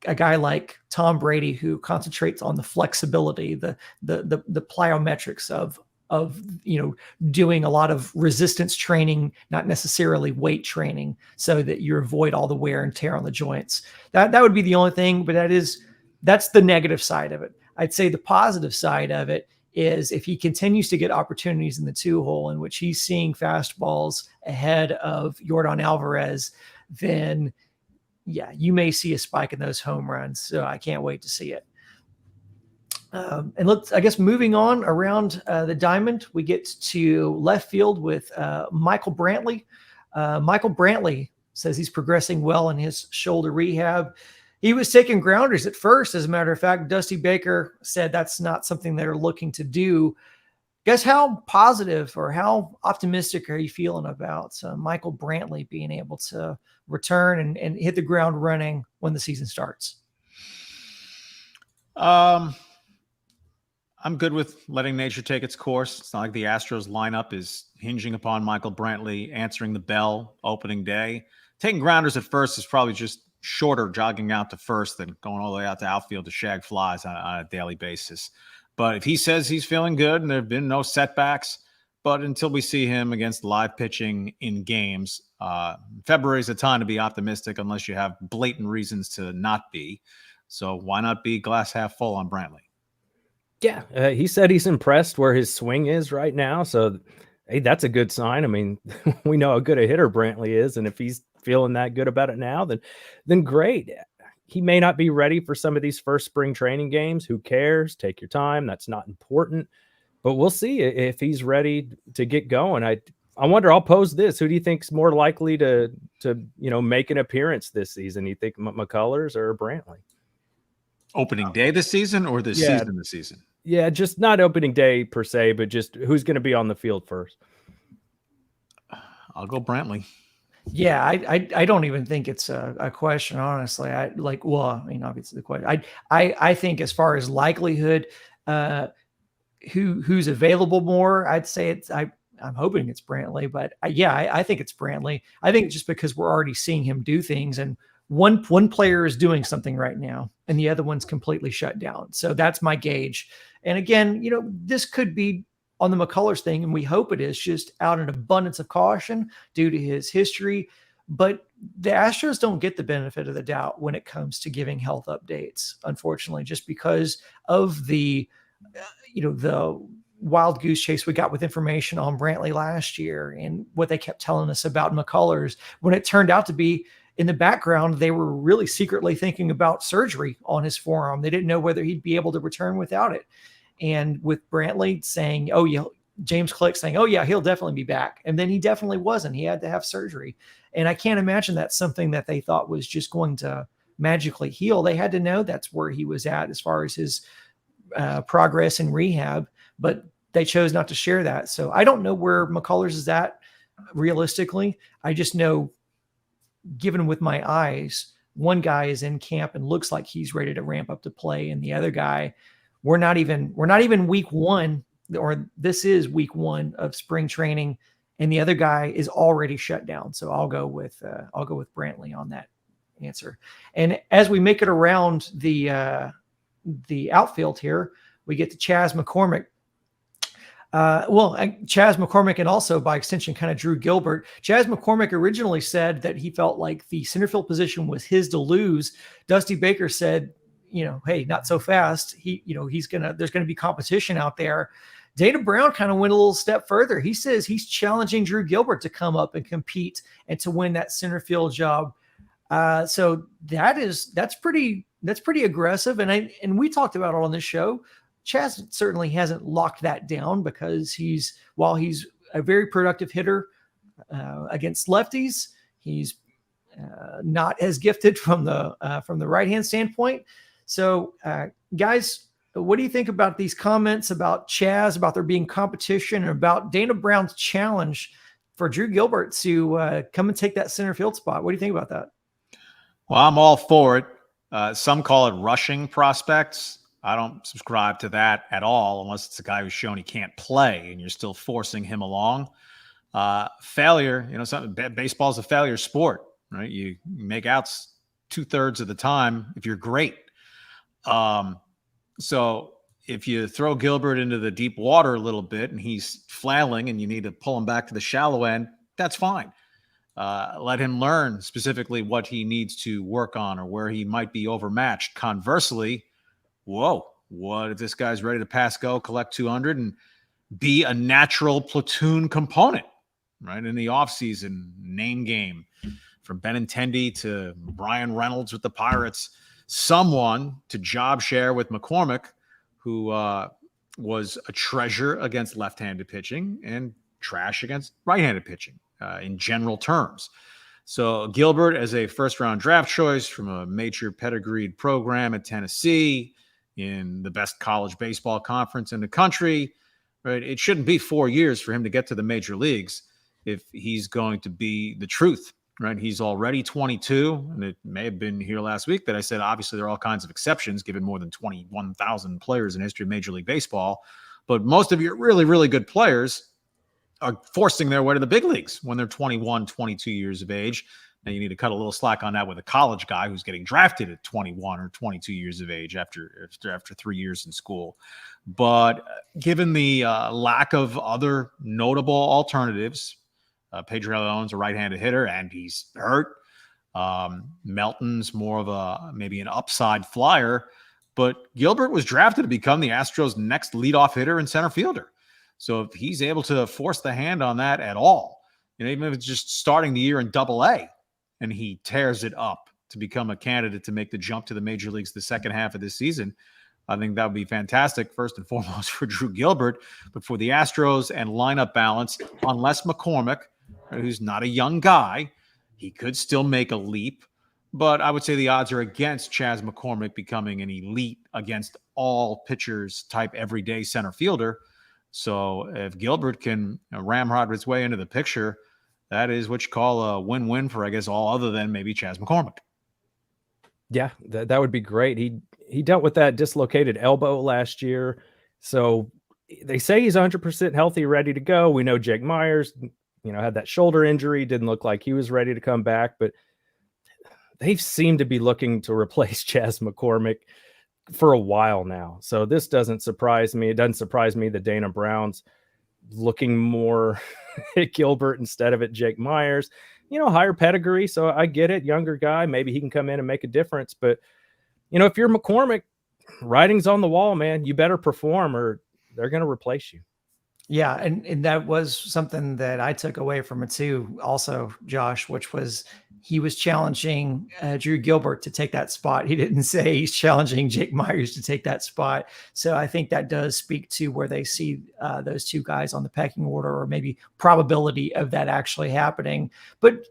A guy like Tom Brady, who concentrates on the flexibility, the plyometrics of doing a lot of resistance training, not necessarily weight training, so that you avoid all the wear and tear on the joints. That would be the only thing, but that's the negative side of it. I'd say the positive side of it is if he continues to get opportunities in the 2-hole in which he's seeing fastballs ahead of Yordan Alvarez, then yeah, you may see a spike in those home runs. So I can't wait to see it. And I guess moving on around the diamond, we get to left field with Michael Brantley. Michael Brantley says he's progressing well in his shoulder rehab. He was taking grounders at first. As a matter of fact, Dusty Baker said that's not something they're looking to do. Guess how positive or how optimistic are you feeling about Michael Brantley being able to return and hit the ground running when the season starts? I'm good with letting nature take its course. It's not like the Astros lineup is hinging upon Michael Brantley answering the bell opening day. Taking grounders at first is probably just shorter jogging out to first than going all the way out to outfield to shag flies on a daily basis. But if he says he's feeling good and there have been no setbacks, but until we see him against live pitching in games, February is a time to be optimistic unless you have blatant reasons to not be. So why not be glass half full on Brantley? Yeah, he said he's impressed where his swing is right now. So, hey, that's a good sign. I mean, we know how good a hitter Brantley is, and if he's feeling that good about it now, then great. He may not be ready for some of these first spring training games. Who cares? Take your time. That's not important. But we'll see if he's ready to get going. I wonder, I'll pose this. Who do you think's more likely to make an appearance this season? You think McCullers or Brantley? Opening day this season or this season? Yeah, just not opening day per se, but just who's going to be on the field first. I'll go Brantley. Yeah, I don't even think it's a question, honestly. Obviously the question. I think as far as likelihood, who's available more, I'd say I'm hoping it's Brantley, but I think it's Brantley. I think just because we're already seeing him do things, and one player is doing something right now and the other one's completely shut down. So that's my gauge. And again, this could be on the McCullers thing, and we hope it is just out an abundance of caution due to his history. But the Astros don't get the benefit of the doubt when it comes to giving health updates, unfortunately, just because of the wild goose chase we got with information on Brantley last year and what they kept telling us about McCullers, when it turned out to be in the background, they were really secretly thinking about surgery on his forearm. They didn't know whether he'd be able to return without it. And with Brantley saying, oh, yeah, James Click saying, oh, yeah, he'll definitely be back. And then he definitely wasn't. He had to have surgery. And I can't imagine that's something that they thought was just going to magically heal. They had to know that's where he was at as far as his progress in rehab, but they chose not to share that. So I don't know where McCullers is at realistically. I just know, given with my eyes, one guy is in camp and looks like he's ready to ramp up to play, and the other guy, we're not even week one, or this is week one of spring training, and the other guy is already shut down. So I'll go with Brantley on that answer. And as we make it around the outfield here, we get to Chas McCormick. Chas McCormick, and also by extension, kind of Drew Gilbert. Chas McCormick originally said that he felt like the center field position was his to lose. Dusty Baker said, hey, not so fast. There's going to be competition out there. Dana Brown kind of went a little step further. He says he's challenging Drew Gilbert to come up and compete and to win that center field job. So that's pretty aggressive. And we talked about it on this show. Chas certainly hasn't locked that down, because while he's a very productive hitter against lefties, he's not as gifted from the right hand standpoint. So, guys, what do you think about these comments about Chas, about there being competition, and about Dana Brown's challenge for Drew Gilbert to come and take that center field spot? What do you think about that? Well, I'm all for it. Some call it rushing prospects. I don't subscribe to that at all, unless it's a guy who's shown he can't play and you're still forcing him along. Failure, baseball's a failure sport, right? You make outs 2/3 of the time if you're great. So if you throw Gilbert into the deep water a little bit and he's flailing and you need to pull him back to the shallow end, that's fine. Let him learn specifically what he needs to work on or where he might be overmatched. Conversely, whoa, what if this guy's ready to pass go, collect 200, and be a natural platoon component, right? In the offseason, name game, from Benintendi to Brian Reynolds with the Pirates, someone to job share with McCormick, who was a treasure against left-handed pitching and trash against right-handed pitching in general terms. So Gilbert, as a first-round draft choice from a major pedigreed program at Tennessee, in the best college baseball conference in the country, right? It shouldn't be 4 years for him to get to the major leagues if he's going to be the truth, right? He's already 22, and it may have been here last week that I said, obviously, there are all kinds of exceptions given more than 21,000 players in history of Major League Baseball. But most of your really, really good players are forcing their way to the big leagues when they're 21, 22 years of age. Now, you need to cut a little slack on that with a college guy who's getting drafted at 21 or 22 years of age after 3 years in school. But given the lack of other notable alternatives, Pedro Leon's a right-handed hitter, and he's hurt. Melton's more of maybe an upside flyer. But Gilbert was drafted to become the Astros' next leadoff hitter and center fielder. So if he's able to force the hand on that at all, even if it's just starting the year in Double-A, and he tears it up to become a candidate to make the jump to the major leagues the second half of this season, I think that would be fantastic, first and foremost for Drew Gilbert, but for the Astros and lineup balance, unless McCormick, who's not a young guy, he could still make a leap. But I would say the odds are against Chas McCormick becoming an elite against all pitchers type everyday center fielder. So if Gilbert can ramrod his way into the picture, that is what you call a win-win for, I guess, all other than maybe Chas McCormick. Yeah, that would be great. He dealt with that dislocated elbow last year. So they say he's 100% healthy, ready to go. We know Jake Myers, had that shoulder injury, didn't look like he was ready to come back, but they've seemed to be looking to replace Chas McCormick for a while now. So this doesn't surprise me. It doesn't surprise me that Dana Brown's looking more at Gilbert instead of at Jake Myers, higher pedigree. So I get it. Younger guy, maybe he can come in and make a difference. But, if you're McCormick, writing's on the wall, man, you better perform or they're going to replace you. Yeah. And that was something that I took away from it too, also, Josh, which was he was challenging Drew Gilbert to take that spot. He didn't say he's challenging Jake Myers to take that spot. So I think that does speak to where they see those two guys on the pecking order, or maybe probability of that actually happening. But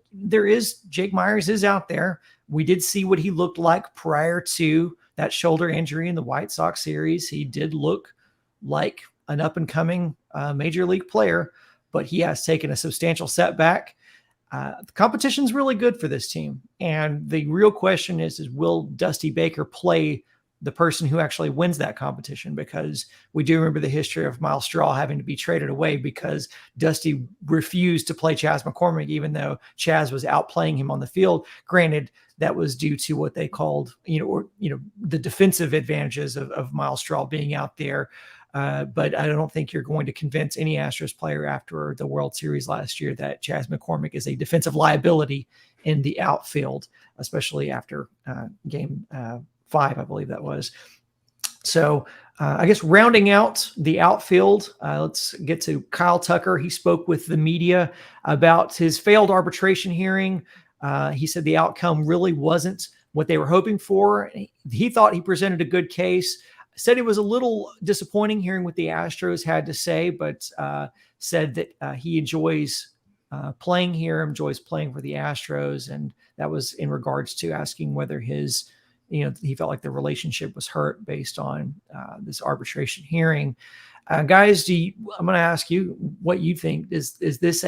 Jake Myers is out there. We did see what he looked like prior to that shoulder injury in the White Sox series. He did look like an up-and-coming major league player, but he has taken a substantial setback. The competition's really good for this team. And the real question is will Dusty Baker play the person who actually wins that competition? Because we do remember the history of Miles Straw having to be traded away because Dusty refused to play Chas McCormick, even though Chas was outplaying him on the field. Granted, that was due to what they called, the defensive advantages of Miles Straw being out there. But I don't think you're going to convince any Astros player after the World Series last year that Chas McCormick is a defensive liability in the outfield, especially after game 5, I believe that was. So I guess rounding out the outfield, let's get to Kyle Tucker. He spoke with the media about his failed arbitration hearing. He said the outcome really wasn't what they were hoping for. He thought he presented a good case. Said it was a little disappointing hearing what the Astros had to say, but said that he enjoys playing here, enjoys playing for the Astros. And that was in regards to asking whether he felt like the relationship was hurt based on this arbitration hearing. Guys, I'm going to ask you what you think. Is this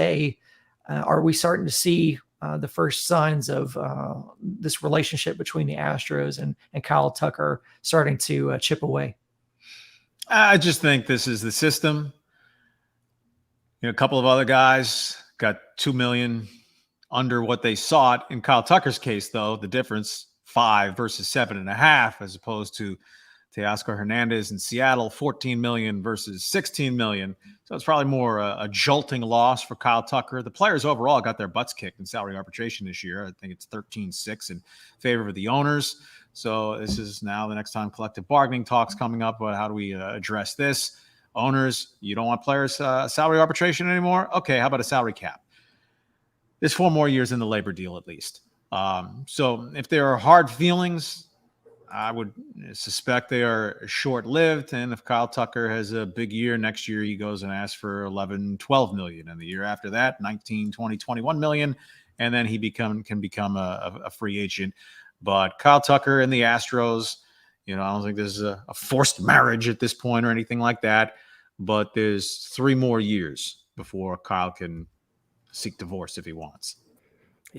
are we starting to see the first signs of this relationship between the Astros and Kyle Tucker starting to chip away? I just think this is the system. A couple of other guys got $2 million under what they sought. In Kyle Tucker's case, though, the difference 5 versus 7.5, as opposed to Teoscar Hernandez in Seattle, 14 million versus 16 million. So it's probably more a jolting loss for Kyle Tucker. The players overall got their butts kicked in salary arbitration this year. I think it's 13-6 in favor of the owners. So this is now the next time collective bargaining talks coming up. But how do we address this? Owners, you don't want players salary arbitration anymore? Okay, how about a salary cap? There's 4 more years in the labor deal at least. So if there are hard feelings, I would suspect they are short-lived. And if Kyle Tucker has a big year next year, he goes and asks for 11, 12 million. And the year after that, 19, 20, 21 million. And then he can become a free agent. But Kyle Tucker and the Astros, I don't think this is a forced marriage at this point or anything like that. But there's 3 more years before Kyle can seek divorce if he wants.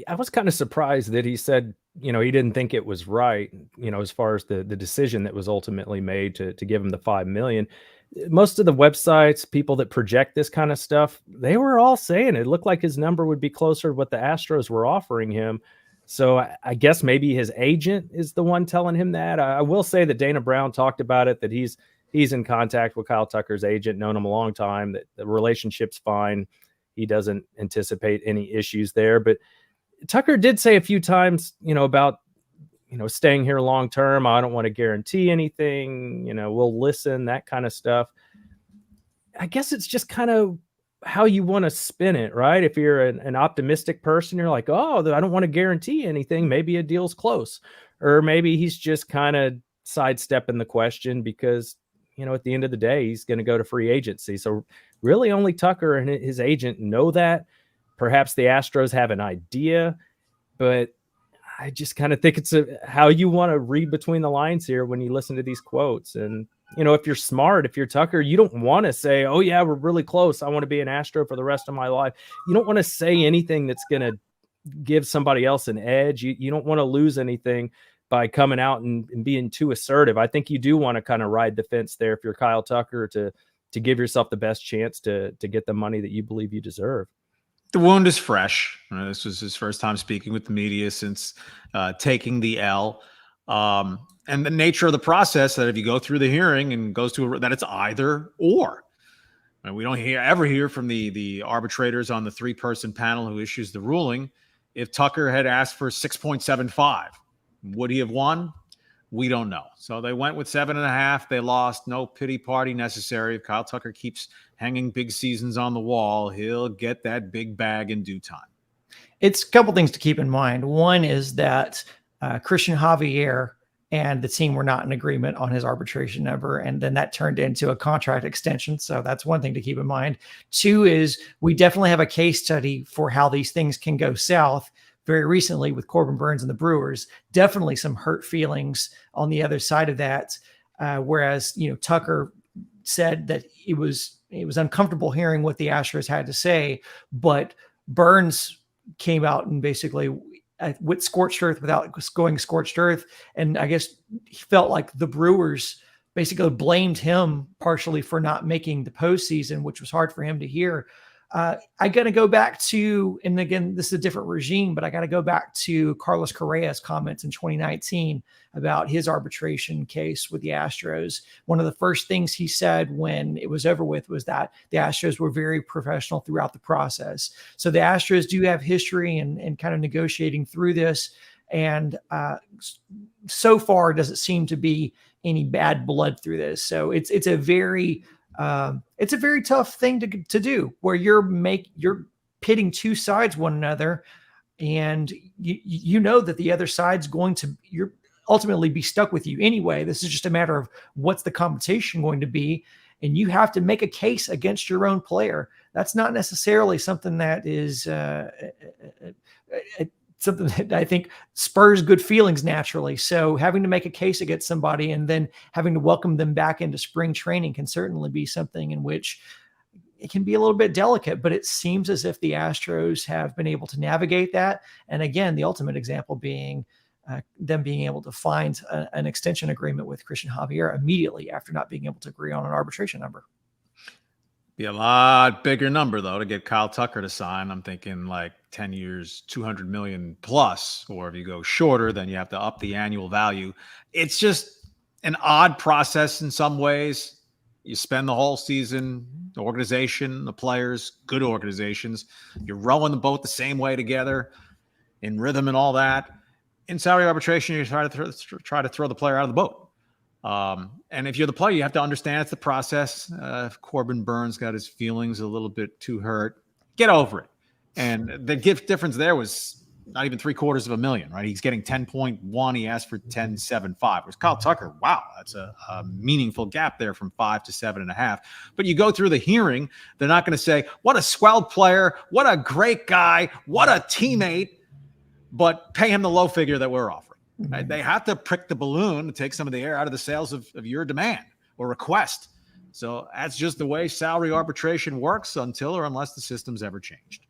I was kind of surprised that he said, he didn't think it was right, as far as the decision that was ultimately made to give him the $5 million. Most of the websites, people that project this kind of stuff, they were all saying it looked like his number would be closer to what the Astros were offering him. So I guess maybe his agent is the one telling him that. I will say that Dana Brown talked about it, that he's in contact with Kyle Tucker's agent, known him a long time, that the relationship's fine. He doesn't anticipate any issues there. But Tucker did say a few times, about, staying here long term. I don't want to guarantee anything, we'll listen, that kind of stuff. I guess it's just kind of how you want to spin it, right? If you're an optimistic person, you're like, oh, I don't want to guarantee anything. Maybe a deal's close. Or maybe he's just kind of sidestepping the question because, at the end of the day, he's going to go to free agency. So really only Tucker and his agent know that. Perhaps the Astros have an idea, but I just kind of think it's how you want to read between the lines here when you listen to these quotes. And, if you're smart, if you're Tucker, you don't want to say, oh, yeah, we're really close. I want to be an Astro for the rest of my life. You don't want to say anything that's going to give somebody else an edge. You don't want to lose anything by coming out and being too assertive. I think you do want to kind of ride the fence there if you're Kyle Tucker to give yourself the best chance to get the money that you believe you deserve. The wound is fresh. This was his first time speaking with the media since taking the L. And the nature of the process that if you go through the hearing and goes to that it's either or. And we don't ever hear from the arbitrators on the 3-person panel who issues the ruling. If Tucker had asked for 6.75, would he have won? We don't know. So they went with 7.5. They lost. No pity party necessary. If Kyle Tucker keeps hanging big seasons on the wall, he'll get that big bag in due time. It's a couple things to keep in mind. One is that Christian Javier and the team were not in agreement on his arbitration number, and then that turned into a contract extension. So that's one thing to keep in mind. Two is we definitely have a case study for how these things can go south. Very recently with Corbin Burns and the Brewers, definitely some hurt feelings on the other side of that. Whereas, Tucker said that it was uncomfortable hearing what the Astros had to say, but Burns came out and basically with scorched earth without going scorched earth. And I guess he felt like the Brewers basically blamed him partially for not making the postseason, which was hard for him to hear. I got to go back to, and again, this is a different regime, but I got to go back to Carlos Correa's comments in 2019 about his arbitration case with the Astros. One of the first things he said when it was over with was that the Astros were very professional throughout the process. So the Astros do have history and kind of negotiating through this. And so far, doesn't seem to be any bad blood through this. So it's a very tough thing to do, where you're pitting two sides one another, and you know that the other side's going to ultimately be stuck with you anyway. This is just a matter of what's the compensation going to be, and you have to make a case against your own player. That's not necessarily something that is something that I think spurs good feelings naturally. So having to make a case against somebody and then having to welcome them back into spring training can certainly be something in which it can be a little bit delicate, but it seems as if the Astros have been able to navigate that. And again, the ultimate example being them being able to find an extension agreement with Christian Javier immediately after not being able to agree on an arbitration number. Be a lot bigger number, though, to get Kyle Tucker to sign. I'm thinking like 10 years, 200 million plus, or if you go shorter, then you have to up the annual value. It's just an odd process in some ways. You spend the whole season, the organization, the players, good organizations, you're rowing the boat the same way together in rhythm and all that. In salary arbitration, you try to throw the player out of the boat. And if you're the player, you have to understand it's the process. If Corbin Burns got his feelings a little bit too hurt, get over it. And the difference there was not even $750,000, right? He's getting 10.1. He asked for 10.75. Whereas Kyle Tucker, wow, that's a meaningful gap there from 5 to 7.5. But you go through the hearing, they're not going to say, what a swell player, what a great guy, what a teammate, but pay him the low figure that we're offering. Right? They have to prick the balloon to take some of the air out of the sails of your demand or request. So that's just the way salary arbitration works until or unless the system's ever changed.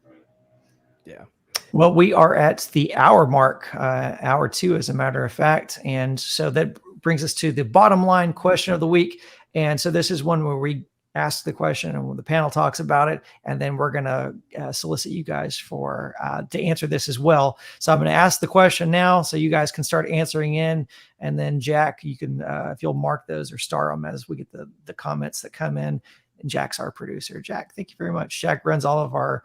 Yeah. Well, we are at the hour mark, hour 2, as a matter of fact. And so that brings us to the bottom line question of the week. And so this is one where we ask the question and the panel talks about it, and then we're going to solicit you guys for to answer this as well. So I'm going to ask the question now so you guys can start answering in, and then Jack, you can if you'll mark those or star them as we get the comments that come in. And Jack's our producer. Jack, thank you very much. Jack runs all of our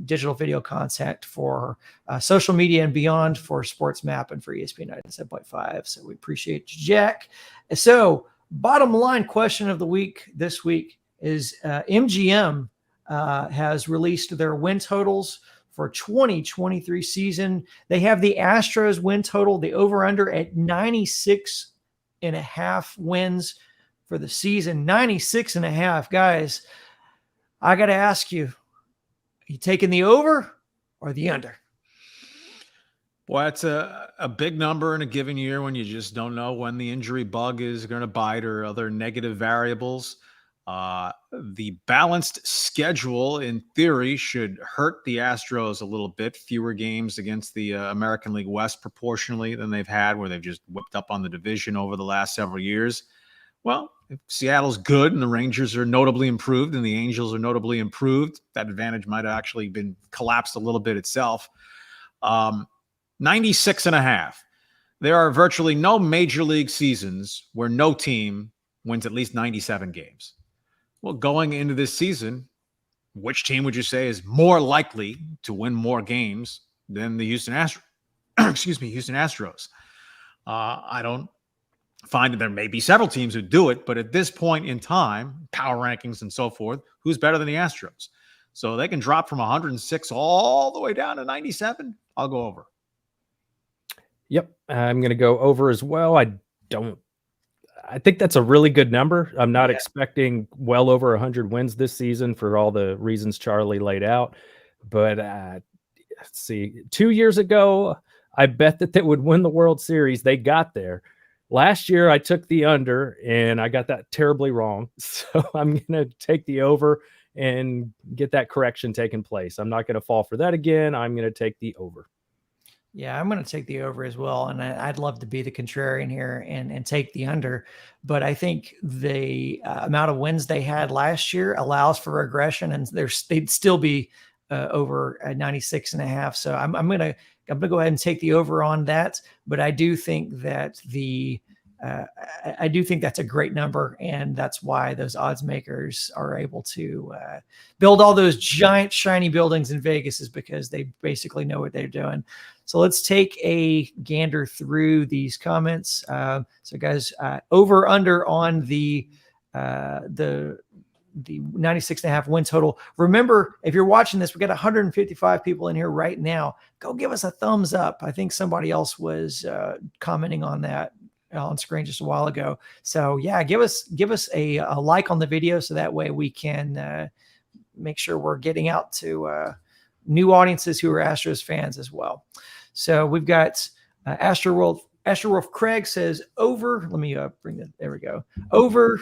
digital video content for social media and beyond for Sports Map and for ESPN 97.5. So we appreciate you, Jack. So bottom line question of the week this week is MGM has released their win totals for 2023 season. They have the Astros win total, the over-under at 96.5 wins for the season. 96.5, guys. I got to ask you, are you taking the over or the under? Boy, that's a big number in a given year when you just don't know when the injury bug is going to bite or other negative variables. The balanced schedule, in theory, should hurt the Astros a little bit. Fewer games against the American League West proportionally than they've had, where they've just whipped up on the division over the last several years. Well, if Seattle's good and the Rangers are notably improved and the Angels are notably improved, that advantage might have actually been collapsed a little bit itself. 96.5. There are virtually no major league seasons where no team wins at least 97 games. Well, going into this season, which team would you say is more likely to win more games than the Houston Astros? Houston Astros. I don't find that there may be several teams who do it, but at this point in time, power rankings and so forth, who's better than the Astros? So they can drop from 106 all the way down to 97. I'll go over. Yep. I'm going to go over as well. I think that's a really good number. I'm not expecting well over 100 wins this season for all the reasons Charlie laid out. But let's see, 2 years ago, I bet that they would win the World Series. They got there. Last year, I took the under, and I got that terribly wrong. So I'm going to take the over and get that correction taken place. I'm not going to fall for that again. I'm going to take the over. Yeah, I'm going to take the over as well. And I'd love to be the contrarian here and take the under. But I think the amount of wins they had last year allows for regression, and they'd still be over 96.5. So I'm going to go ahead and take the over on that. But I do think that I do think that's a great number, and that's why those odds makers are able to build all those giant shiny buildings in Vegas, is because they basically know what they're doing. So let's take a gander through these comments. So guys, over under on the 96.5 win total. Remember, if you're watching this, we got 155 people in here right now. Go give us a thumbs up. I think somebody else was commenting on that on screen just a while ago. So yeah, give us a like on the video, so that way we can make sure we're getting out to new audiences who are Astros fans as well. So we've got Astro Wolf Craig says over. Let me bring that. There we go. Over.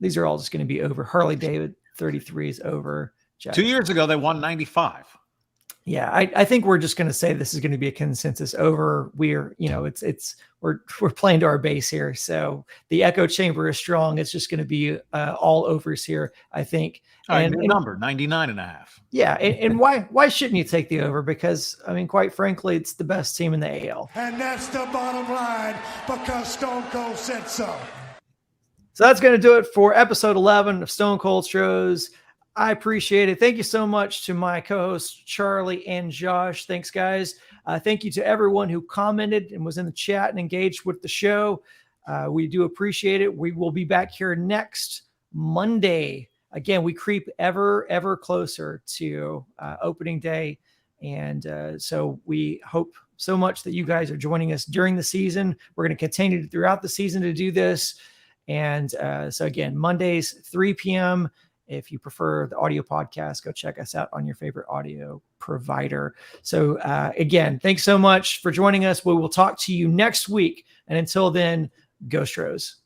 These are all just going to be over. Harley David 33 is over. 2 years ago, they won 95. Yeah, I think we're just going to say this is going to be a consensus over. We're playing to our base here, so the echo chamber is strong. It's just going to be all overs here, I think. And number 99.5. Yeah, and why shouldn't you take the over? Because I mean, quite frankly, it's the best team in the AL. And that's the bottom line, because Stone Cold said so. So that's going to do it for episode 11 of Stone Cold Stros. I appreciate it. Thank you so much to my co-hosts, Charlie and Josh. Thanks, guys. Thank you to everyone who commented and was in the chat and engaged with the show. We do appreciate it. We will be back here next Monday. Again, we creep ever closer to opening day. And so we hope so much that you guys are joining us during the season. We're going to continue throughout the season to do this. And so again, Mondays, 3 p.m. If you prefer the audio podcast, go check us out on your favorite audio provider. So again, thanks so much for joining us. We will talk to you next week. And until then, go Stros.